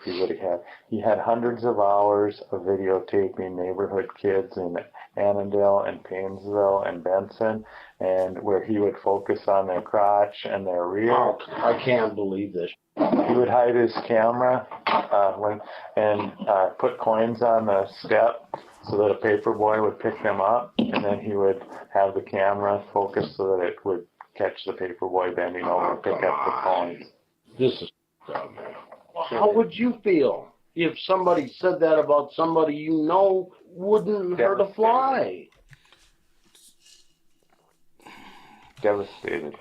Speaker 22: he had hundreds of hours of videotaping neighborhood kids in Annandale and Paynesville and Benson, and where he would focus on their crotch and their rear.
Speaker 1: Oh, I can't believe this.
Speaker 22: He would hide his camera and put coins on the step so that a paper boy would pick them up, and then he would have the camera focus so that it would catch the paper boy bending over and pick up the coins.
Speaker 1: This is dumb. How would you feel if somebody said that about somebody you know wouldn't hurt a fly?
Speaker 22: Devastated.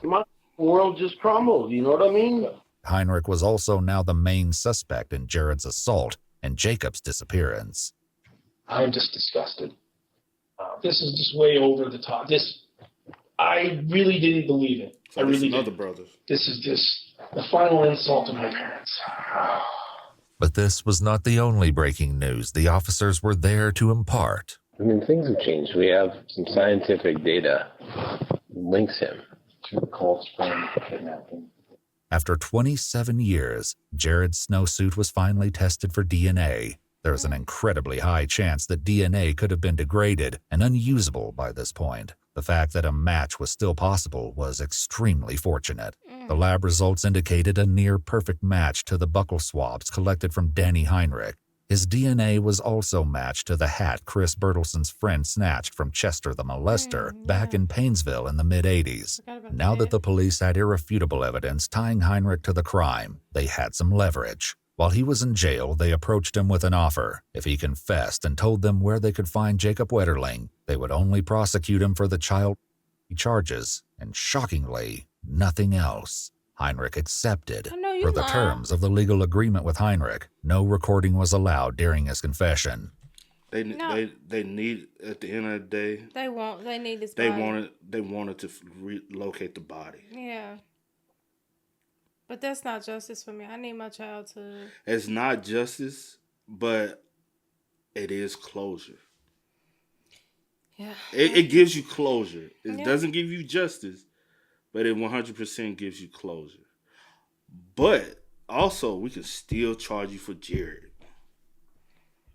Speaker 1: My world just crumbled, you know what I mean?
Speaker 5: Heinrich was also now the main suspect in Jared's assault and Jacob's disappearance.
Speaker 23: I'm just disgusted. This is just way over the top. I really didn't believe it. I really didn't.
Speaker 2: Brothers.
Speaker 23: This is just the final insult to my parents.
Speaker 5: But this was not the only breaking news the officers were there to impart.
Speaker 24: I mean, things have changed. We have some scientific data that links him
Speaker 22: to the Cold Spring kidnapping.
Speaker 5: After 27 years, Jared's snowsuit was finally tested for DNA. There was an incredibly high chance that DNA could have been degraded and unusable by this point. The fact that a match was still possible was extremely fortunate. The lab results indicated a near-perfect match to the buccal swabs collected from Danny Heinrich. His DNA was also matched to the hat Chris Bertelson's friend snatched from Chester the molester back in Paynesville in the mid-'80s. Now that the police had irrefutable evidence tying Heinrich to the crime, they had some leverage. While he was in jail, they approached him with an offer. If he confessed and told them where they could find Jacob Wetterling, they would only prosecute him for the child charges, and shockingly, nothing else. Heinrich accepted. Per the terms of the legal agreement with Heinrich, no recording was allowed during his confession.
Speaker 2: They need, at the end of the day,
Speaker 3: they need his body.
Speaker 2: They wanted to relocate the body.
Speaker 3: Yeah. But that's not justice for me. I need my child to...
Speaker 2: It's not justice, but it is closure.
Speaker 3: Yeah.
Speaker 2: It gives you closure. It doesn't give you justice, but it 100% gives you closure. But also, we can still charge you for Jared.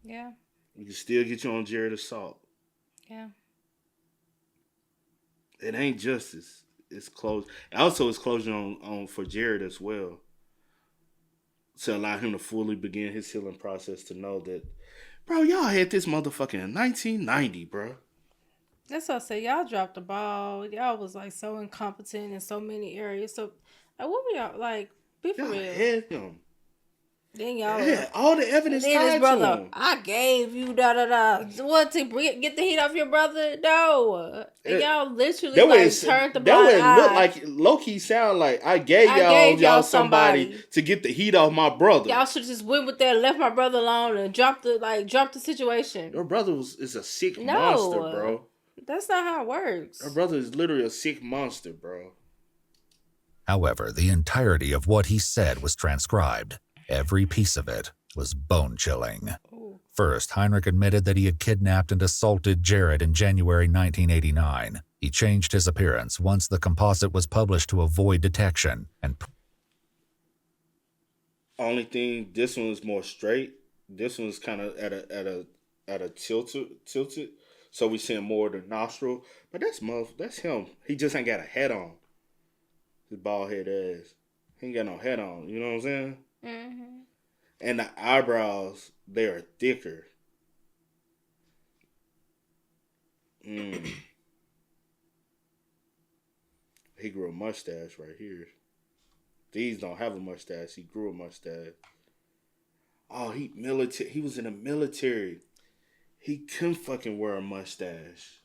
Speaker 3: Yeah.
Speaker 2: We can still get you on Jared assault.
Speaker 3: Yeah.
Speaker 2: It ain't justice. It's closure. Also, it's closure on for Jared as well. to allow him to fully begin his healing process to know that, bro, y'all had this motherfucker in 1990, bro.
Speaker 3: That's what I say. Y'all dropped the ball. Y'all was like so incompetent in so many areas. So, like, what were y'all like? Be for
Speaker 2: Y'all
Speaker 3: real.
Speaker 2: had him.
Speaker 3: Then y'all
Speaker 2: Yeah, all the evidence
Speaker 3: then his
Speaker 2: tied
Speaker 3: brother,
Speaker 2: to him.
Speaker 3: I gave you what to get the heat off your brother? No. And y'all literally turned the blind
Speaker 2: That would look
Speaker 3: eye.
Speaker 2: like low-key sound like I gave y'all somebody to get the heat off my brother.
Speaker 3: Y'all should just went with that, left my brother alone, and dropped the situation.
Speaker 2: Your brother is a sick monster, bro.
Speaker 3: That's not how it works.
Speaker 2: Your brother is literally a sick monster, bro.
Speaker 5: However, the entirety of what he said was transcribed. Every piece of it was bone-chilling. First, Heinrich admitted that he had kidnapped and assaulted Jared in January 1989. He changed his appearance once the composite was published to avoid detection. And
Speaker 2: only thing, this one was more straight. This one's kind of at a tilted. So we seeing more of the nostril. But that's him. He just ain't got a head on. His bald head ass. He ain't got no head on. You know what I'm saying? Mm-hmm. And the eyebrows, they are thicker. He grew a mustache right here. These don't have a mustache. He grew a mustache. Oh, he was in the military. He couldn't fucking wear a mustache.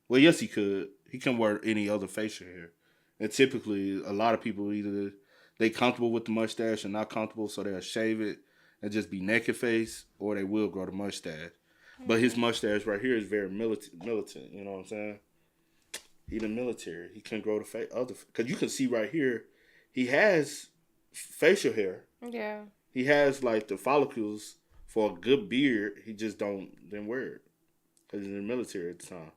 Speaker 2: Well, yes, he could. He can wear any other facial hair. And typically, a lot of people either they comfortable with the mustache or not comfortable, so they'll shave it and just be naked face, or they will grow the mustache. Mm-hmm. But his mustache right here is very militant. You know what I'm saying? He's in the military. He can grow the because you can see right here, he has facial hair.
Speaker 3: Yeah.
Speaker 2: He has like the follicles for a good beard. He just didn't wear it because he's in the military at the time.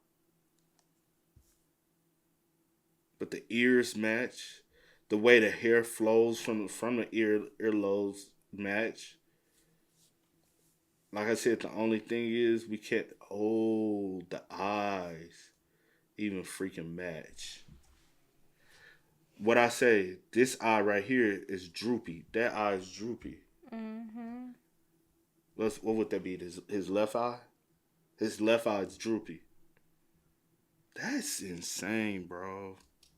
Speaker 2: But the ears match. The way the hair flows from the earlobes match. Like I said, the only thing is we can't. Oh, the eyes even freaking match. What I say, this eye right here is droopy. That eye is droopy. Mm-hmm. What would that be? His left eye? His left eye is droopy. That's insane, bro.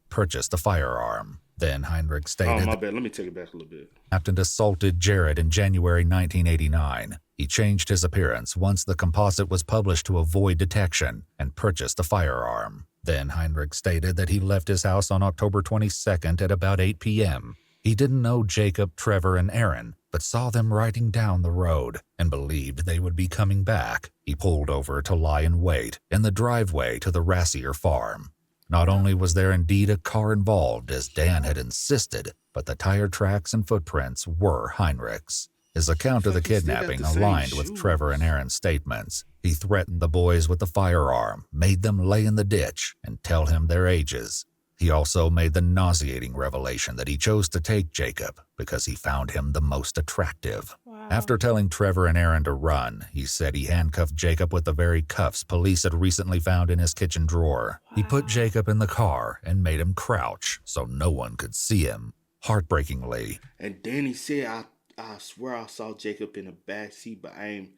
Speaker 5: Purchased a firearm. Then Heinrich stated,
Speaker 2: oh, my bad. Let me take it back a little bit.
Speaker 5: And assaulted Jared in January 1989. He changed his appearance once the composite was published to avoid detection and purchased a firearm. Then Heinrich stated that he left his house on October 22nd at about 8 p.m. He didn't know Jacob, Trevor, and Aaron, but saw them riding down the road and believed they would be coming back. He pulled over to lie in wait in the driveway to the Rassier farm. Not only was there indeed a car involved, as Dan had insisted, but the tire tracks and footprints were Heinrich's. His account of the kidnapping aligned with Trevor and Aaron's statements. He threatened the boys with the firearm, made them lay in the ditch, and tell him their ages. He also made the nauseating revelation that he chose to take Jacob because he found him the most attractive. Wow. After telling Trevor and Aaron to run, he said he handcuffed Jacob with the very cuffs police had recently found in his kitchen drawer. Wow. He put Jacob in the car and made him crouch so no one could see him. Heartbreakingly.
Speaker 2: And Danny said, I swear I saw Jacob in the back seat, but I ain't.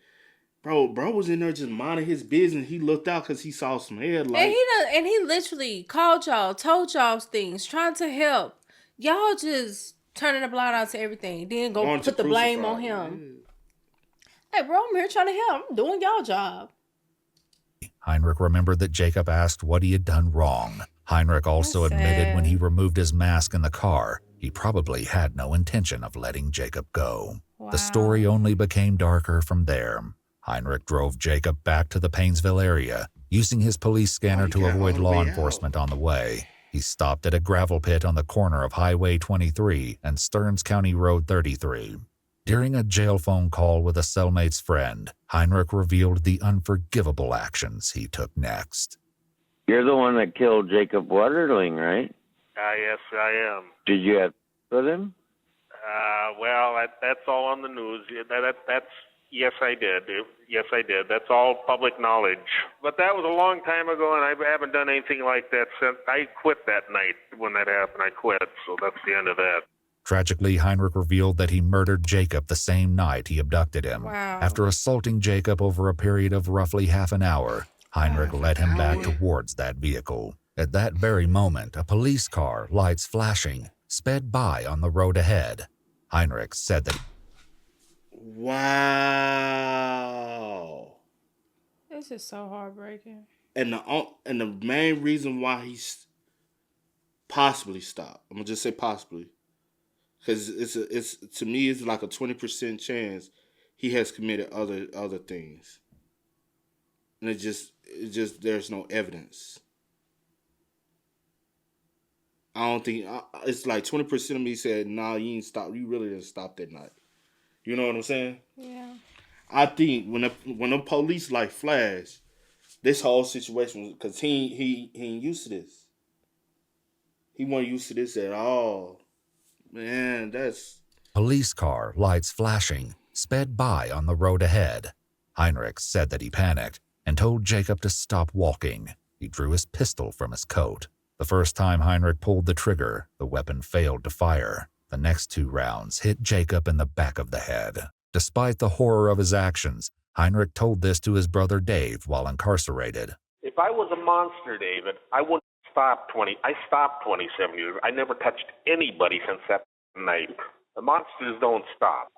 Speaker 2: Bro was in there just minding his business. He looked out because he saw some headlights.
Speaker 3: And he literally called y'all, told y'all things, trying to help. Y'all just turning a blind eye to everything. Then go put the blame on him. Yeah. Hey, bro, I'm here trying to help. I'm doing y'all job.
Speaker 5: Heinrich remembered that Jacob asked what he had done wrong. Heinrich also admitted when he removed his mask in the car, he probably had no intention of letting Jacob go. Wow. The story only became darker from there. Heinrich drove Jacob back to the Painesville area, using his police scanner to avoid law enforcement on the way. He stopped at a gravel pit on the corner of Highway 23 and Stearns County Road 33. During a jail phone call with a cellmate's friend, Heinrich revealed the unforgivable actions he took next.
Speaker 4: You're the one that killed Jacob Wetterling, right?
Speaker 21: Yes, I am.
Speaker 4: Did you have with him?
Speaker 21: Well, that's all on the news. That's yes, I did. Yes, I did. That's all public knowledge. But that was a long time ago, and I haven't done anything like that since. I quit that night when that happened. I quit, so that's the end of that.
Speaker 5: Tragically, Heinrich revealed that he murdered Jacob the same night he abducted him.
Speaker 3: Wow.
Speaker 5: After assaulting Jacob over a period of roughly half an hour, Heinrich led him back towards that vehicle. At that very moment, a police car, lights flashing, sped by on the road ahead. Heinrich said that...
Speaker 2: Wow.
Speaker 3: This is so heartbreaking.
Speaker 2: And the main reason why he's possibly stopped, I'm gonna just say possibly, because it's to me it's like a 20% chance he has committed other things, and it just there's no evidence. I don't think it's like 20% of me said, "Nah, you ain't stop. You really didn't stop that night." You know what I'm saying?
Speaker 3: Yeah.
Speaker 2: I think when the police like flash, this whole situation, because he ain't used to this. He wasn't used to this at all. Man, that's...
Speaker 5: Police car, lights flashing, sped by on the road ahead. Heinrich said that he panicked and told Jacob to stop walking. He drew his pistol from his coat. The first time Heinrich pulled the trigger, the weapon failed to fire. The next 2 rounds hit Jacob in the back of the head. Despite the horror of his actions, Heinrich told this to his brother Dave while incarcerated.
Speaker 7: If I was a monster, David, I wouldn't stop I stopped 27 years. I never touched anybody since that night. The monsters don't stop.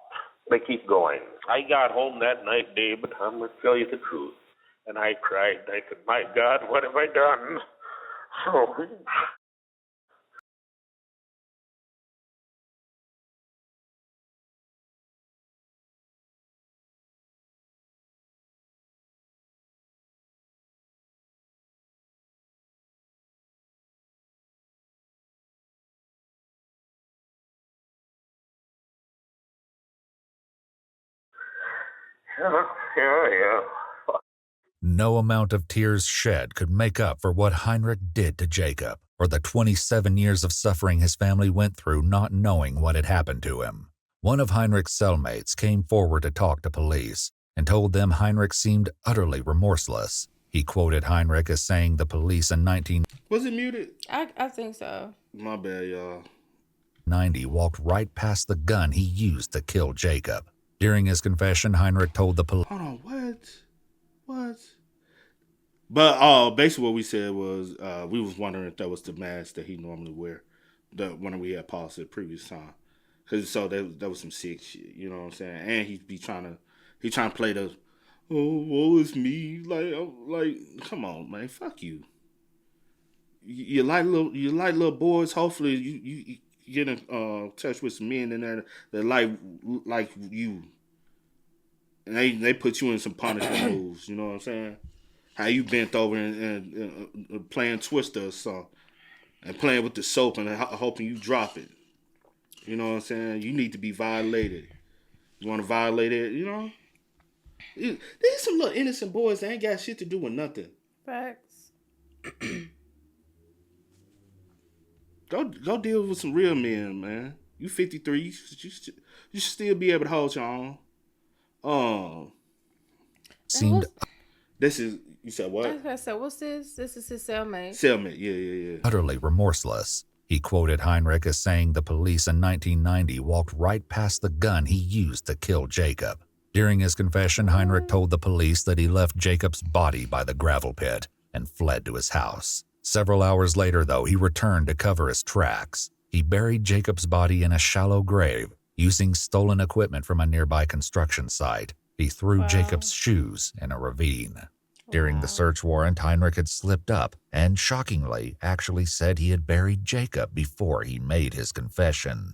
Speaker 7: They keep going. I got home that night, David, I'm going to tell you the truth. And I cried. I said, my God, what have I done? Oh. Yeah.
Speaker 5: No amount of tears shed could make up for what Heinrich did to Jacob, or the 27 years of suffering his family went through not knowing what had happened to him. One of Heinrich's cellmates came forward to talk to police and told them Heinrich seemed utterly remorseless. He quoted Heinrich as saying the police in 1990
Speaker 2: Was it muted?
Speaker 3: I think so.
Speaker 2: My bad, y'all.
Speaker 5: walked right past the gun he used to kill Jacob. During his confession, Heinrich told the police...
Speaker 2: Hold on, what? But basically what we said was we was wondering if that was the mask that he normally wear, the one we had paused the previous time, because so that was some sick shit, you know what I'm saying? And he trying to play the woe is me, like come on, man, fuck you. You like little boys. Hopefully you get in touch with some men in there that like you, and they put you in some punishment moves. You know what I'm saying? How you bent over and playing Twister or something, and playing with the soap and hoping you drop it. You know what I'm saying? You need to be violated. You want to violate it, you know? These some little innocent boys that ain't got shit to do with nothing.
Speaker 3: Facts.
Speaker 2: Go deal with some real men, man. You 53, you should still be able to hold your own. This is, you said what?
Speaker 3: I was gonna say, what's this? This is his cellmate.
Speaker 2: Cellmate, yeah.
Speaker 5: Utterly remorseless. He quoted Heinrich as saying the police in 1990 walked right past the gun he used to kill Jacob. During his confession, Heinrich told the police that he left Jacob's body by the gravel pit and fled to his house. Several hours later, though, he returned to cover his tracks. He buried Jacob's body in a shallow grave, using stolen equipment from a nearby construction site. He threw Jacob's shoes in a ravine. During the search warrant, Heinrich had slipped up and, shockingly, actually said he had buried Jacob before he made his confession.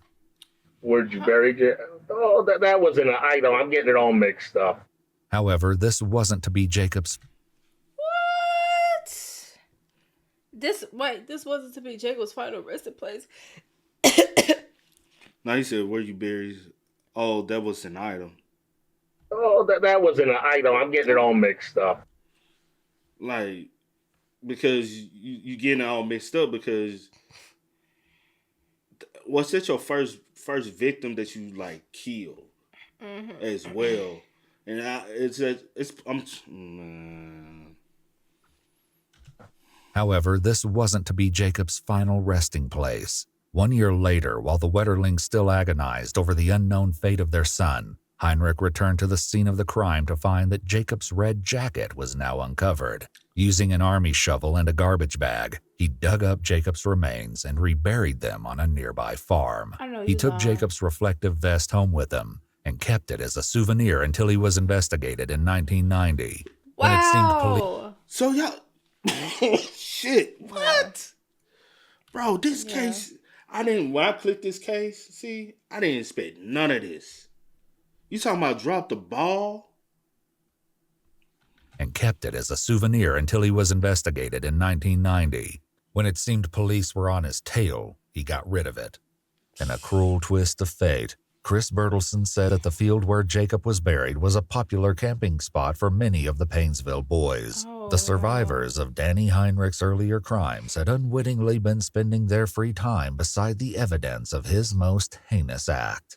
Speaker 21: Where'd you bury Jacob? Oh, that was in an item. I'm getting it all mixed up.
Speaker 5: However, this wasn't to be Jacob's...
Speaker 3: What? This wasn't to be Jacob's final resting place.
Speaker 2: Now he said, where you buried? Oh, that was an item.
Speaker 21: Oh, that was in an item. I'm getting it all mixed up.
Speaker 2: Like, because you getting it all mixed up because was that your first victim that you like killed as well? And
Speaker 5: However, this wasn't to be Jacob's final resting place. 1 year later, while the Wetterlings still agonized over the unknown fate of their son, Heinrich returned to the scene of the crime to find that Jacob's red jacket was now uncovered. Using an army shovel and a garbage bag, he dug up Jacob's remains and reburied them on a nearby farm. He took Jacob's reflective vest home with him and kept it as a souvenir until he was investigated in 1990. When it seemed police.
Speaker 2: So y'all, shit, what? Bro, this case, when I clicked this case, see, I didn't expect none of this. You talking about drop the ball?
Speaker 5: And kept it as a souvenir until he was investigated in 1990. When it seemed police were on his tail, he got rid of it. In a cruel twist of fate, Chris Bertelson said that the field where Jacob was buried was a popular camping spot for many of the Painesville boys. The survivors of Danny Heinrich's earlier crimes had unwittingly been spending their free time beside the evidence of his most heinous act.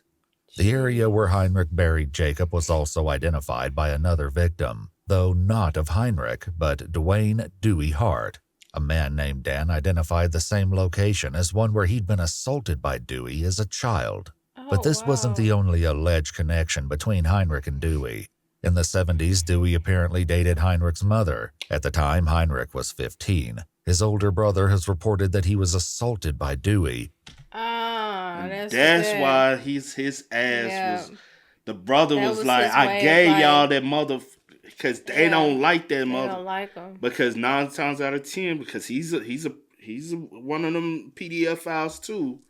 Speaker 5: The area where Heinrich buried Jacob was also identified by another victim, though not of Heinrich, but Dwayne Dewey Hart. A man named Dan identified the same location as one where he'd been assaulted by Dewey as a child. But this wasn't the only alleged connection between Heinrich and Dewey. In the 70s, Dewey apparently dated Heinrich's mother. At the time, Heinrich was 15. His older brother has reported that he was assaulted by Dewey.
Speaker 3: That's
Speaker 2: why his ass was. The brother was like, I gave y'all that mother, because they don't like that mother. They
Speaker 3: don't like him.
Speaker 2: Because 9 times out of 10, because he's one of them PDF files too.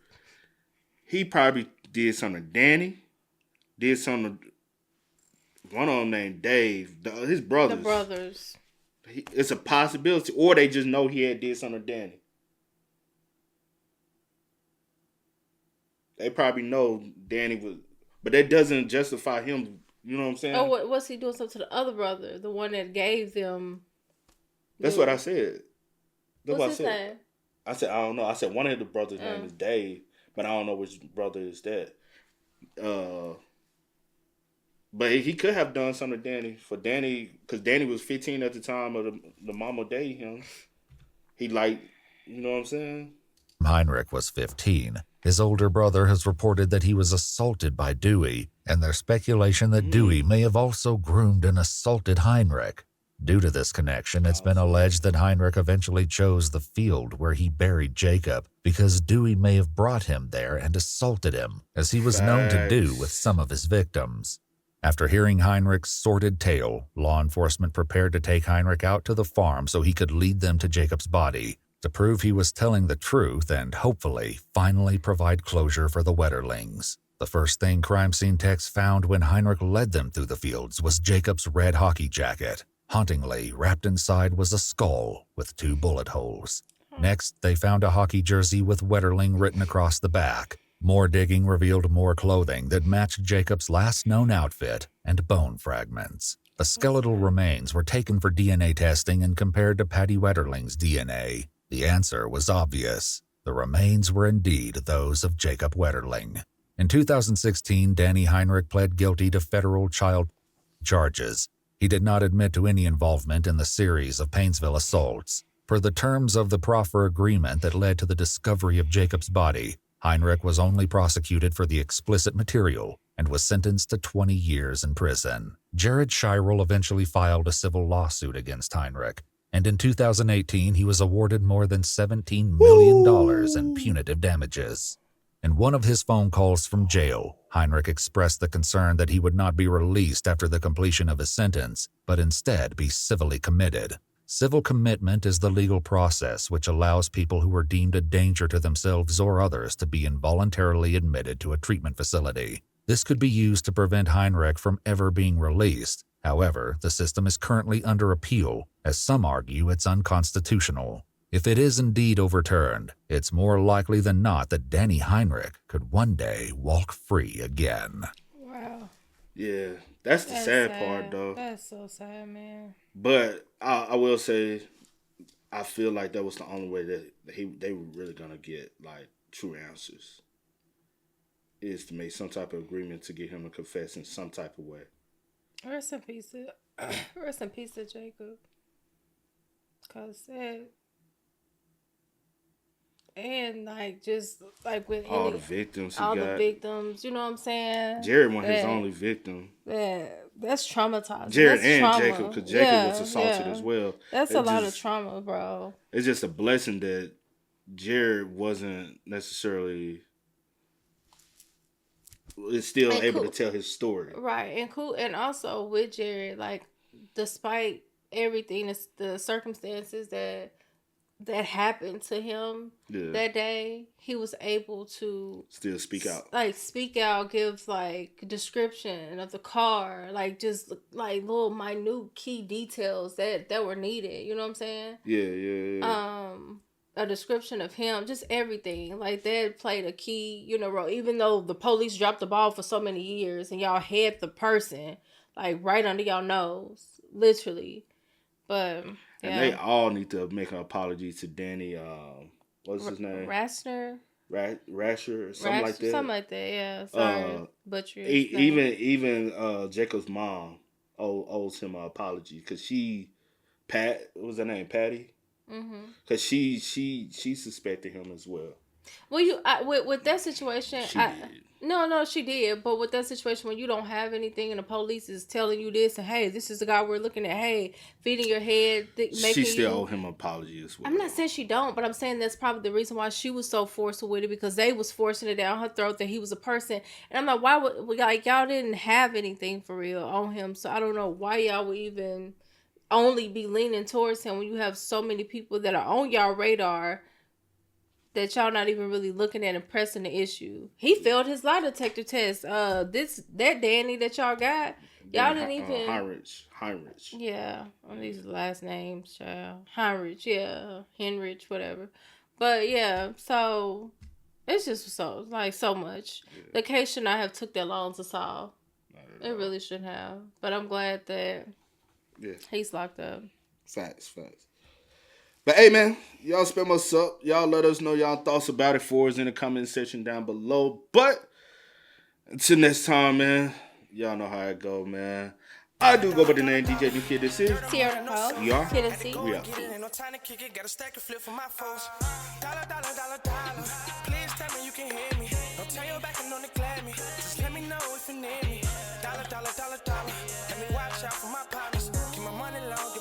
Speaker 2: He probably did something to Danny, did something to one of them named Dave, his brothers.
Speaker 3: The brothers.
Speaker 2: It's a possibility, or they just know he had did something to Danny. They probably know Danny was, but that doesn't justify him. You know what I'm saying?
Speaker 3: Oh, what's he doing something to the other brother, the one that gave them?
Speaker 2: That's what I said. That's
Speaker 3: what's his name?
Speaker 2: I said I don't know. I said one of the brothers' name is Dave, but I don't know which brother is that. But he could have done something to Danny. For Danny, because Danny was 15 at the time of the mama dated him. He you know what I'm saying?
Speaker 5: Heinrich was 15. His older brother has reported that he was assaulted by Dewey, and there's speculation that Dewey may have also groomed and assaulted Heinrich. Due to this connection, it's been alleged that Heinrich eventually chose the field where he buried Jacob because Dewey may have brought him there and assaulted him, as he was known to do with some of his victims. After hearing Heinrich's sordid tale, law enforcement prepared to take Heinrich out to the farm so he could lead them to Jacob's body, to prove he was telling the truth and hopefully finally provide closure for the Wetterlings. The first thing crime scene techs found when Heinrich led them through the fields was Jacob's red hockey jacket. Hauntingly, wrapped inside was a skull with 2 bullet holes. Next, they found a hockey jersey with Wetterling written across the back. More digging revealed more clothing that matched Jacob's last known outfit and bone fragments. The skeletal remains were taken for DNA testing and compared to Patty Wetterling's DNA. The answer was obvious. The remains were indeed those of Jacob Wetterling. In 2016, Danny Heinrich pled guilty to federal child charges. He did not admit to any involvement in the series of Painesville assaults. Per the terms of the proffer agreement that led to the discovery of Jacob's body, Heinrich was only prosecuted for the explicit material and was sentenced to 20 years in prison. Jared Shirel eventually filed a civil lawsuit against Heinrich, and in 2018 he was awarded more than $17 million in punitive damages. In one of his phone calls from jail, Heinrich expressed the concern that he would not be released after the completion of his sentence, but instead be civilly committed. Civil commitment is the legal process which allows people who are deemed a danger to themselves or others to be involuntarily admitted to a treatment facility. This could be used to prevent Heinrich from ever being released. However, the system is currently under appeal, as some argue it's unconstitutional. If it is indeed overturned, it's more likely than not that Danny Heinrich could one day walk free again.
Speaker 3: Wow.
Speaker 2: Yeah, that's the sad part, though.
Speaker 3: That's so sad, man.
Speaker 2: But I will say, I feel like that was the only way that they were really gonna get true answers. Is to make some type of agreement to get him to confess in some type of way.
Speaker 3: Rest in peace to Jacob. Cause And like just like with
Speaker 2: all the victims he
Speaker 3: all
Speaker 2: got.
Speaker 3: the victims, you know what I'm saying?
Speaker 2: Jared wasn't his only victim.
Speaker 3: That's traumatizing.
Speaker 2: Jared
Speaker 3: that's
Speaker 2: and
Speaker 3: trauma.
Speaker 2: Jacob, because Jacob was assaulted as well.
Speaker 3: That's a lot of trauma, bro.
Speaker 2: It's just a blessing that Jared wasn't necessarily still able to tell his story.
Speaker 3: Right, and cool, and also with Jared, like despite everything, the circumstances that happened to him that day, he was able to
Speaker 2: still speak out.
Speaker 3: Like speak out, give like description of the car, like just like little minute key details that were needed. You know what I'm saying?
Speaker 2: Yeah.
Speaker 3: A description of him, just everything. Like that played a key, role. Even though the police dropped the ball for so many years and y'all had the person like right under y'all nose, literally. But yeah.
Speaker 2: And they all need to make an apology to Danny. What's his name?
Speaker 3: Rasher
Speaker 2: or something like that.
Speaker 3: Something like that. Yeah. Sorry, butcher.
Speaker 2: Even Jacob's mom owes him an apology because what was her name? Patty. Because she suspected him as well.
Speaker 3: Well, with that situation, No, she did. But with that situation, when you don't have anything and the police is telling you this, and hey, this is the guy we're looking at, hey, feeding your head,
Speaker 2: she still owe him an apology as well.
Speaker 3: I'm not saying she don't, but I'm saying that's probably the reason why she was so forceful with it, because they was forcing it down her throat that he was a person. And I'm like, why would y'all didn't have anything for real on him? So I don't know why y'all would even only be leaning towards him when you have so many people that are on y'all radar that y'all not even really looking at and pressing the issue. He failed his lie detector test. That Danny that y'all got, y'all didn't even
Speaker 2: Heinrich.
Speaker 3: Yeah, on these last names, child. Heinrich, yeah, Henrich, whatever. But yeah, so it's just so much. Yeah. The case should not have took that long to solve. It really shouldn't have. But I'm glad that he's locked up.
Speaker 2: Facts. But hey, man, y'all spam us up. Y'all let us know y'all thoughts about it for us in the comment section down below. But until next time, man, y'all know how it go, man. I do go by the name DJ New Kid. This is
Speaker 3: Sierra Cole.
Speaker 2: We are.
Speaker 3: Kid and C.
Speaker 2: We are.
Speaker 6: Ain't no time to kick it. Got a stack of flip for my folks. Dollar. Please tell me you can hear me. Don't turn your back and don't neglect me. Just let me know if you need me. Dollar. Let me watch out for my partners. Keep my money long.